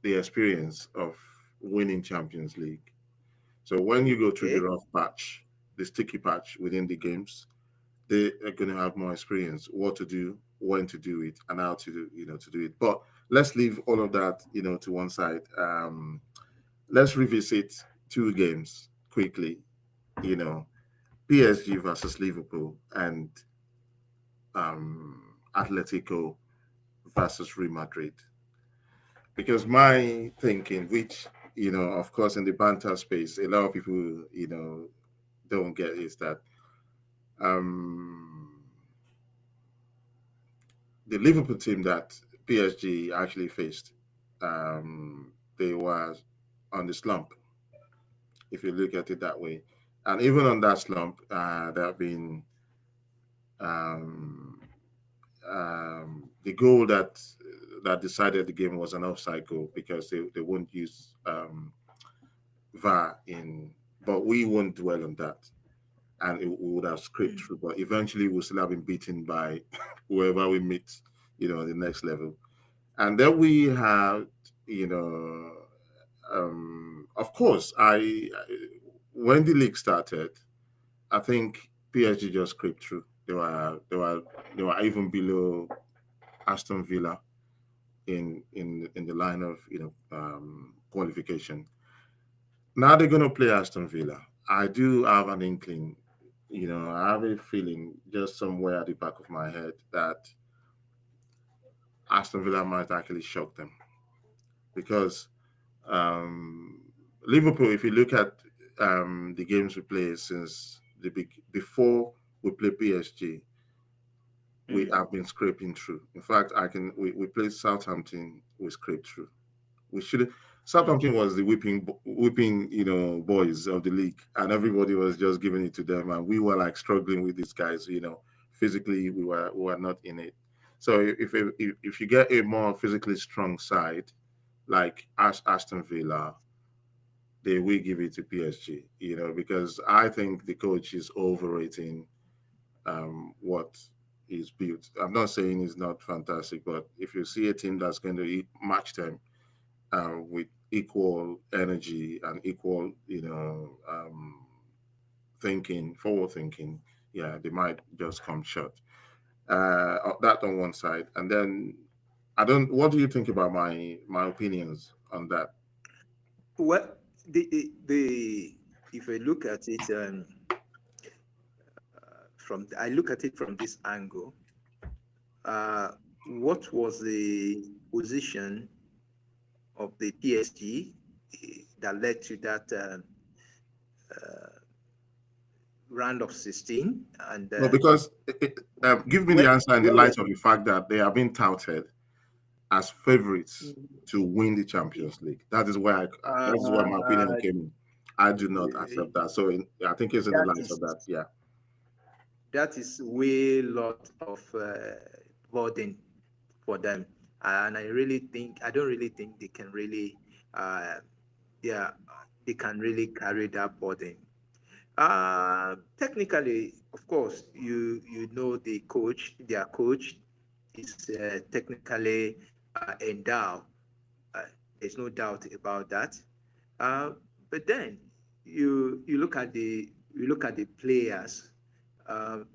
the experience of winning Champions League. So when you go through the okay. rough patch, the sticky patch within the games, they are going to have more experience, what to do, when to do it, and how to do, to do it. But let's leave all of that, to one side. Let's revisit two games quickly. You know, PSG versus Liverpool and Atletico versus Real Madrid. Because my thinking, which of course, in the banter space, a lot of people don't get, is that um, the Liverpool team that PSG actually faced, they were on the slump, if you look at it that way. And even on that slump, there have been um, the goal that decided the game was an offside goal because they wouldn't use VAR in, but we won't dwell on that. And we would have scraped through, but eventually we'll still have been beaten by whoever we meet, the next level. And then we had, you know, of course, when the league started, I think PSG just scraped through. They were even below Aston Villa in the line of qualification. Now they're going to play Aston Villa. I do have an inkling, I have a feeling just somewhere at the back of my head that Aston Villa might actually shock them because um, Liverpool, if you look at the games we play since before we play PSG, we Mhm. have been scraping through. In fact, we played Southampton, we scraped through. We should Southampton was the whipping, boys of the league, and everybody was just giving it to them, and we were like struggling with these guys. Physically we were not in it. So if you get a more physically strong side like Aston Villa, they will give it to PSG. Because I think the coach is overrating what is built. I'm not saying it's not fantastic, but if you see a team that's going to match them with equal energy and equal, thinking, forward thinking, yeah, they might just come short. That on one side, and then I don't. What do you think about my opinions on that? Well, the if I look at it I look at it from this angle. Uh, what was the position of the PSG that led to that round of 16? And No, because give me the well, answer in the well, light well. of the fact that they have been touted as favorites to win the Champions League. That is where my opinion Uh, came in. I do not accept that. So I think it's in the that light of is that. Yeah. that is way lot of burden for them, and I don't really think they can really, uh, yeah, they can really carry that burden. Technically, of course, you know their coach is technically endowed. Uh, there's no doubt about that. Uh, but then you look at the players. Most of them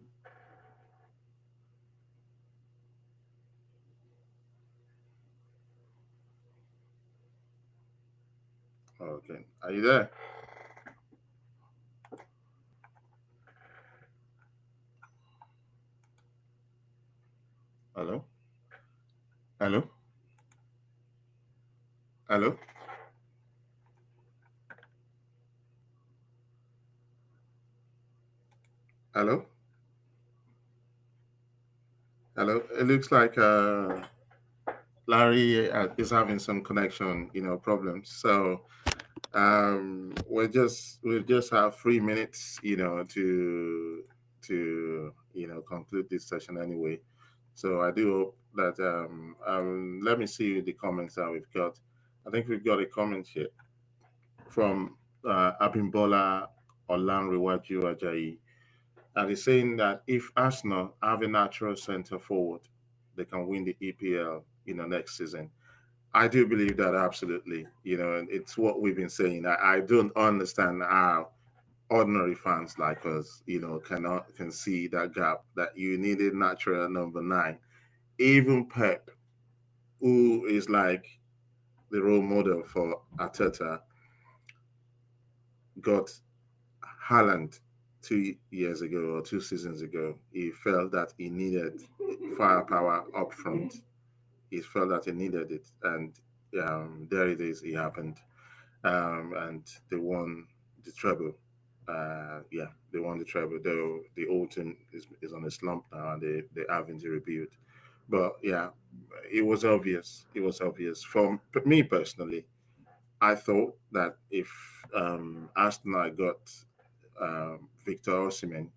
Okay. Are you there? Hello? Hello? Hello? Hello? Hello? It looks like Larry is having some connection, problems. So we'll just have 3 minutes, to conclude this session anyway. So I do hope that let me see the comments that we've got. I think we've got a comment here from Abimbola Olanrewaju Ajayi, and he's saying that if Arsenal have a natural centre forward, they can win the EPL, next season. I do believe that absolutely, and it's what we've been saying. I don't understand how ordinary fans like us, can see that gap that you needed natural number nine. Even Pep, who is like the role model for Arteta, got Haaland 2 years ago or 2 seasons ago. He felt that he needed firepower up front. He felt that he needed it, and there it is. It happened, and they won the treble. Yeah, they won the treble. Though the old team is on a slump now, and they're having to rebuild. But yeah, it was obvious. It was obvious. For me personally, I thought that if Arsenal got Victor Osimhen,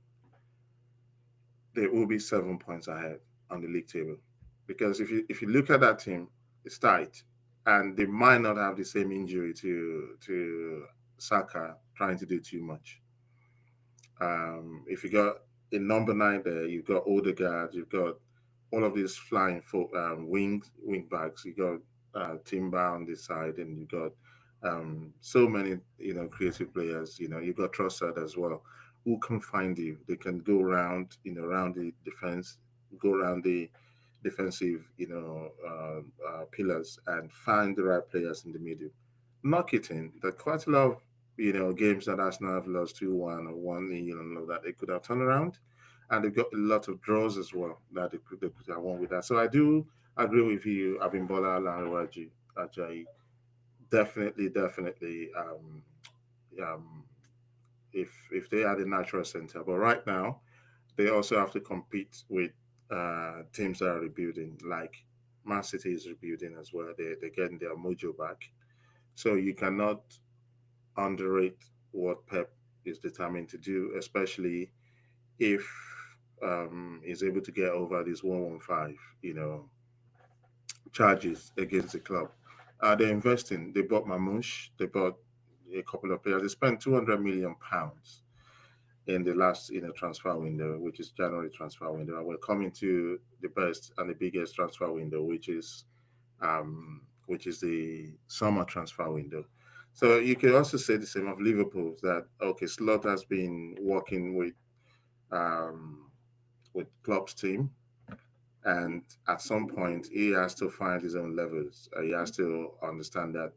they will be 7 points ahead on the league table. Because if you look at that team, it's tight, and they might not have the same injury to Saka trying to do too much. If you got in number nine there, you've got Odegaard, you've got all of these wing backs. You got Timber on this side, and you got so many creative players. You've got Trossard as well, who can find you. They can go around around the defense, go around the defensive pillars and find the right players in the middle. Knock it in. There are quite a lot of games that Arsenal have lost 2-1 or 1-0 and all that they could have turned around, and they've got a lot of draws as well that they could have won with that. So I do agree with you, Abimbola Lanrewaji Ajayi. Definitely, definitely. Um, if they are the natural center, but right now they also have to compete with teams that are rebuilding, like Man City is rebuilding as well. They're getting their mojo back. So you cannot underrate what Pep is determined to do, especially if he's able to get over this 115, charges against the club. They're investing. They bought Mamouche. They bought a couple of players. They spent £200 million in the last transfer window, which is January transfer window. And we're coming to the best and the biggest transfer window, which is which is the summer transfer window. So you could also say the same of Liverpool, that okay, Slot has been working um, with Klopp's team, and at some point he has to find his own levels. He has to understand that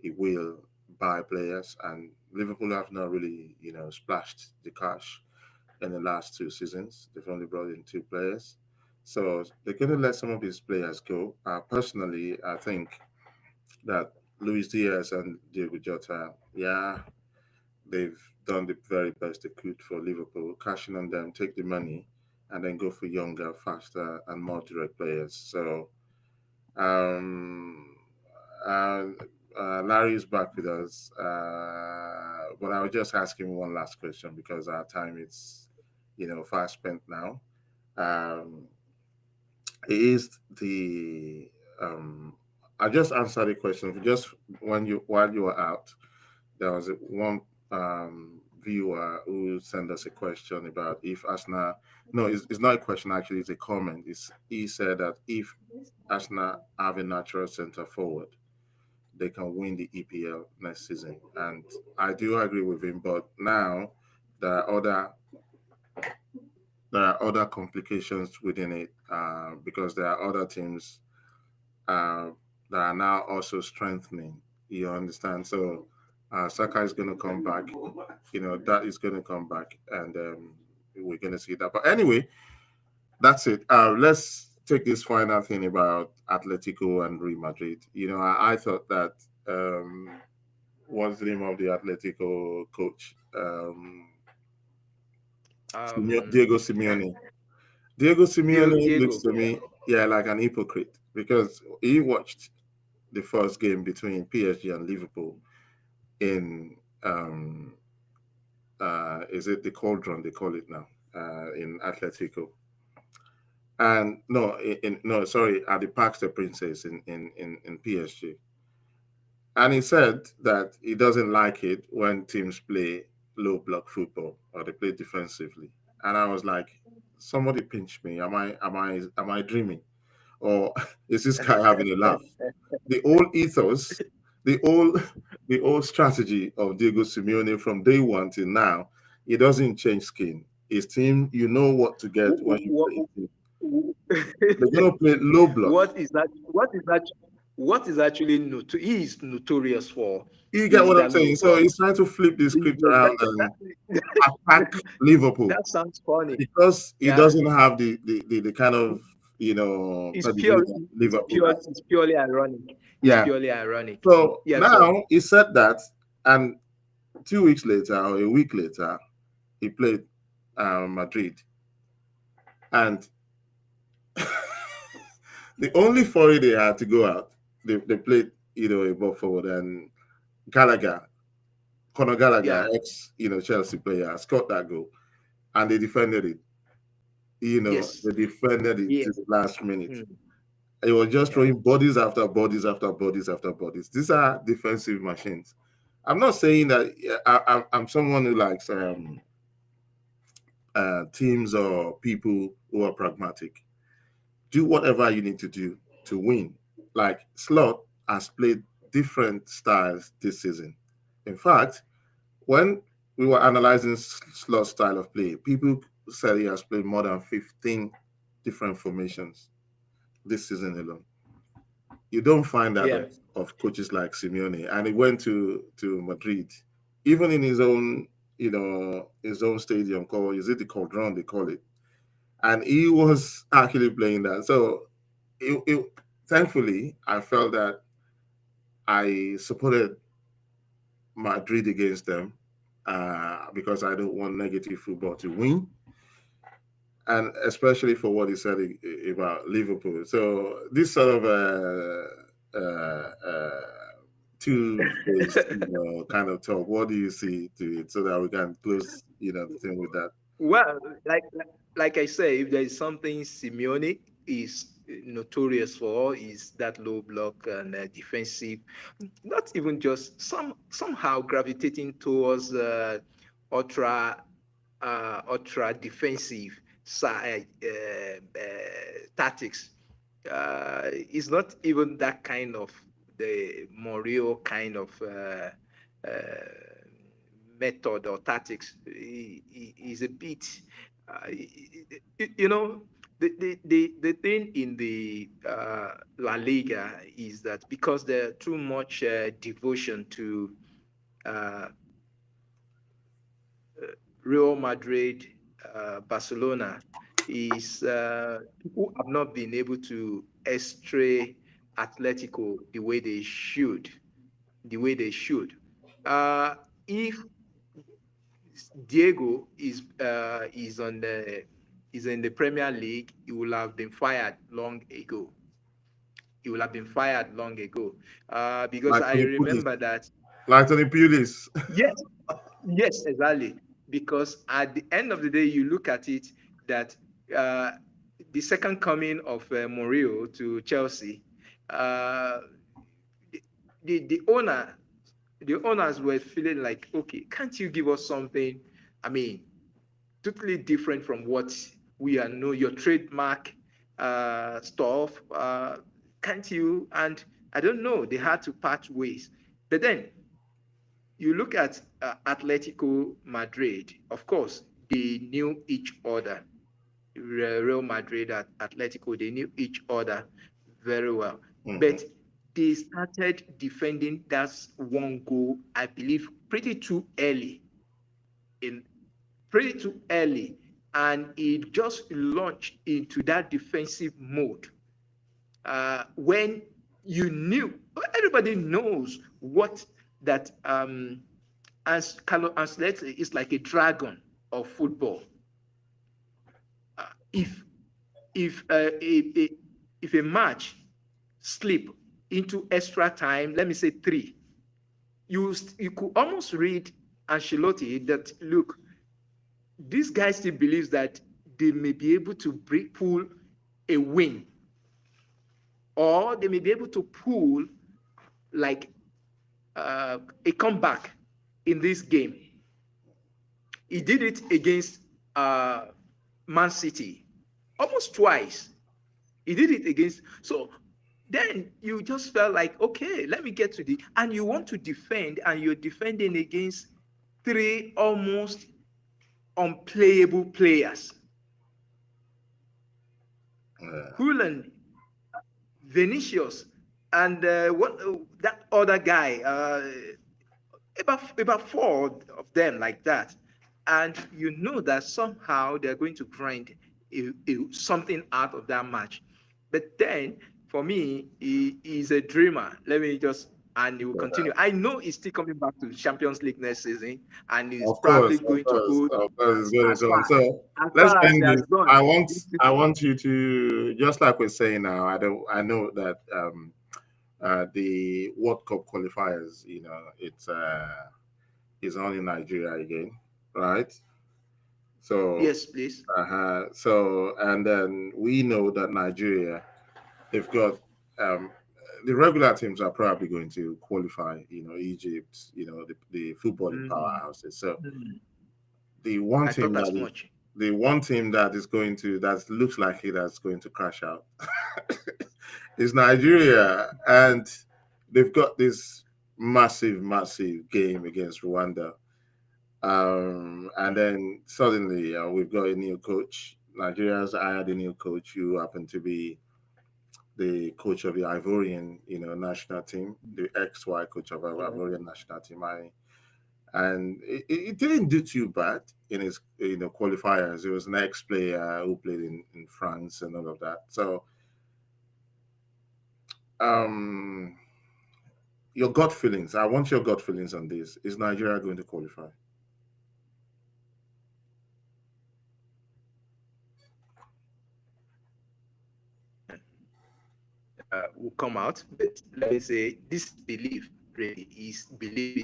he will buy players, and Liverpool have not really, splashed the cash in the last 2 seasons. They've only brought in 2 players, so they're going to let some of these players go. Personally, I think that Luis Diaz and Diego Jota, yeah, they've done the very best they could for Liverpool, cashing on them, take the money, and then go for younger, faster, and more direct players. So, um, uh, Larry is back with us, but I will just ask him one last question because our time is, fast spent now. Um, is the I just answered the question just when you while you were out. There was one viewer who sent us a question about if Arsenal. No, it's not a question actually. It's a comment. He said that if Arsenal have a natural centre forward, they can win the EPL next season, and I do agree with him. But now there are other there are other complications within it because there are other teams uh, that are now also strengthening. You understand? So Saka is going to come back. That is going to come back, and we're going to see that. But anyway, that's it. Let's take this final thing about Atletico and Real Madrid. I thought that what's the name of the Atletico coach? Um, Diego Simeone. Diego Simeone looks Diego, to yeah. me, yeah, like an hypocrite because he watched the first game between PSG and Liverpool in is it the Cauldron they call it now in Atletico, and no no sorry at the Parc des Princes in PSG, and he said that he doesn't like it when teams play low block football or they play defensively, and I was like, somebody pinch me, am I dreaming, or is this guy having a laugh? The old ethos, the old the old strategy of Diego Simeone from day one till now, it doesn't change skin. His team, you know what to get when you What, play his team. They're gonna play low block. what is that? What is actually he is notorious for You get is what I'm that low saying? So block. he's trying to flip the script That, around and attack Liverpool that sounds funny. because he Yeah, doesn't have the kind of it's pedigree pure. that Liverpool has. It's purely ironic. It's Yeah. purely ironic. So Yeah, go. now he said that, and 2 weeks later or a week later, he played Madrid, and the only foray they had to go out, they played a ball forward, and Gallagher, Conor Gallagher, Yeah. ex Chelsea player, scored that goal, and they defended it. Yes. They defended it to Yes. the last minute. Mm, It was just yeah. throwing bodies after bodies after bodies after bodies. These are defensive machines. I'm not saying that I'm someone who likes teams or people who are pragmatic. Do whatever you need to do to win. Like Slot has played different styles this season. In fact, when we were analyzing Slot's style of play, people said he has played more than 15 different formations this season alone. You don't find that Yeah. of coaches like Simeone. And he went to Madrid, even in his own stadium called, is it the Cauldron they call it? And he was actually playing that. So thankfully, I felt that I supported Madrid against them because I don't want negative football to win, and especially for what he said about Liverpool. So this sort of two-faced, kind of talk. What do you see to it so that we can close, the thing with that? Well, like I say, if there is something Simeone is notorious for, is that low block and defensive, not even just somehow gravitating towards ultra ultra defensive side tactics. it's not even that kind of the Morio kind of method or tactics. Is a bit, you know, the thing in the La Liga is that because there's too much devotion to uh, Real Madrid, Barcelona, is people have not been able to estray Atletico the way they should. If Diego is in the Premier League, he will have been fired long ago. He will have been fired long ago, because Like I Tony Pulis. remember that. Like Tony Pulis. Yes, yes, exactly. Because at the end of the day, you look at it that uh, the second coming of Mourinho to Chelsea, uh, the owner, the owners were feeling like, okay, can't you give us something? I mean, totally different from what we are know your trademark stuff. Can't you? And I don't know. They had to part ways, but then you look at Atletico Madrid, of course, they knew each other. Real Madrid and Atletico, they knew each other very well. Hmm. But they started defending that one goal, I believe, in pretty too early, and it just launched into that defensive mode when you knew everybody knows what that as Carlo Ancelotti is like a dragon of football. If if if a match slip into extra time, let me say three, you could almost read Ancelotti that look, this guy still believes that they may be able to pull a win, or they may be able to pull like a comeback in this game. He did it against uh, Man City almost twice. He did it against. So then you just felt like, okay, let me get to the. And you want to defend, and you're defending against three almost unplayable players. Yeah. Hulan, Vinicius, and what that other guy, about four of them like that, and you know that somehow they're going to grind something out of that match. But then for me, he's a dreamer. Let me just and he will continue. I know he's still coming back to Champions League next season, and he's probably going to go Of course, it's going to as go on. far So as let's far as he end has this. gone this I season. want you to, just like we're saying now. I know that the World Cup qualifiers, it's on in Nigeria again, right? So, Yes, please. and then we know that Nigeria, they've got um, the regular teams are probably going to qualify. Egypt, the footballing Mm, powerhouses. So mm. the one I thought team as that is much. the one team that is going to that looks like it that's going to crash out is Nigeria, and they've got this massive game against Rwanda. And then suddenly we've got a new coach. Nigeria's hired a new coach who happened to be the coach of the Ivorian, national team, the XY coach of our Yeah. Ivorian national team. And it didn't do too bad in his qualifiers. It was an ex-player who played in France and all of that. So um your gut feelings. I want your gut feelings on this. Is Nigeria going to qualify? Will come out. But let me say, this is belief. Really, his belief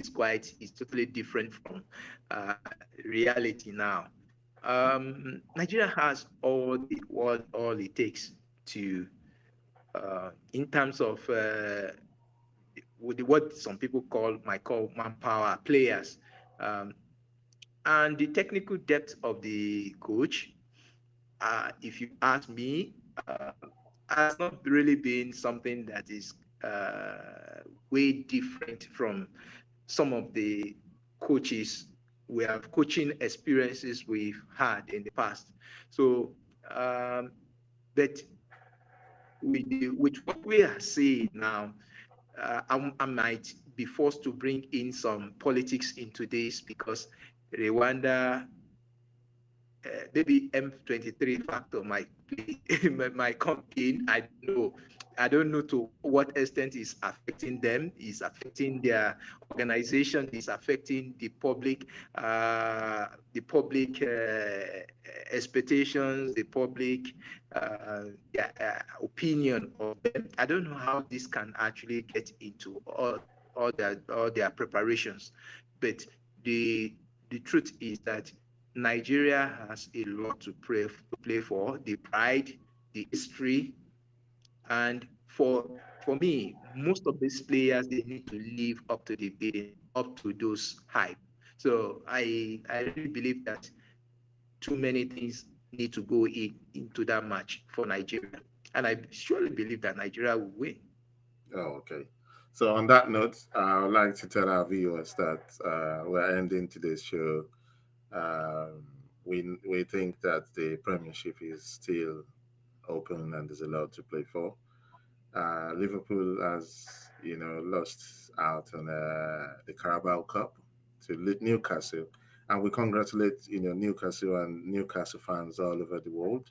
is totally different from uh, reality now. Nigeria has all it takes to, in terms of what some people might call manpower players, um, and the technical depth of the coach. If you ask me, has not really been something that is way different from some of the coaches we have coaching experiences we've had in the past. So, um, but with what we are seeing now, I might be forced to bring in some politics into this because Rwanda, maybe M23 factor might play might come in. I don't know. I don't know to what extent is affecting them, is affecting their organization, is affecting the public expectations, the public yeah, opinion of them. I don't know how this can actually get into all their preparations, but the the truth is that Nigeria has a lot to play for, the pride, the history, and for me, most of these players they need to live up to the bidding, up to those hype. So I really believe that too many things need to go into that match for Nigeria, and I surely believe that Nigeria will win. Oh, okay. So on that note, I would like to tell our viewers that we're ending today's show. Um, we think that the Premiership is still open and there's a lot to play for. Liverpool has, lost out on the Carabao Cup to Newcastle, and we congratulate, Newcastle and Newcastle fans all over the world.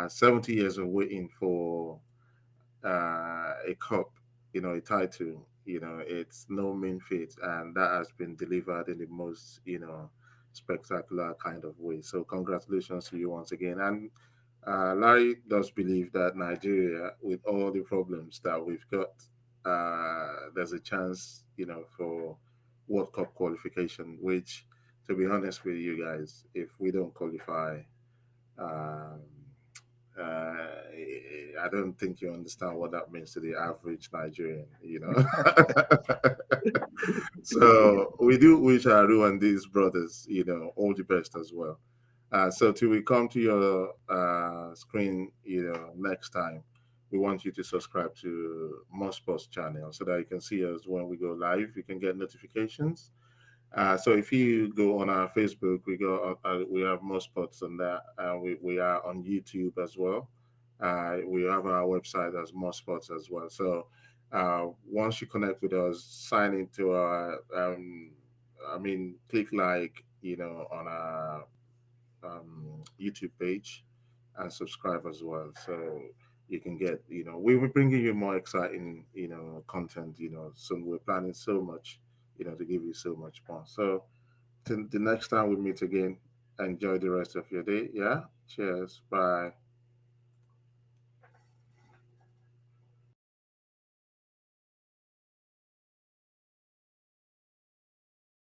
70 years of waiting for a cup, a title, it's no mean feat, and that has been delivered in the most, spectacular kind of way. So, congratulations to you once again. And Larry does believe that Nigeria, with all the problems that we've got, there's a chance, for World Cup qualification, which, to be honest with you guys, if we don't qualify, um, I don't think you understand what that means to the average Nigerian. So we do wish Aru and these brothers, all the best as well. So till we come to your screen, next time, we want you to subscribe to More Sports channel so that you can see us when we go live. You can get notifications. So if you go on our Facebook, we have more spots on that. We are on YouTube as well. We have our website as more spots as well. So once you connect with us, sign into our, click like, on our YouTube page and subscribe as well. So you can get, we will bringing you more exciting, content, so we're planning so much, to give you so much more. So till the next time we meet again, enjoy the rest of your day. Yeah. Cheers. Bye.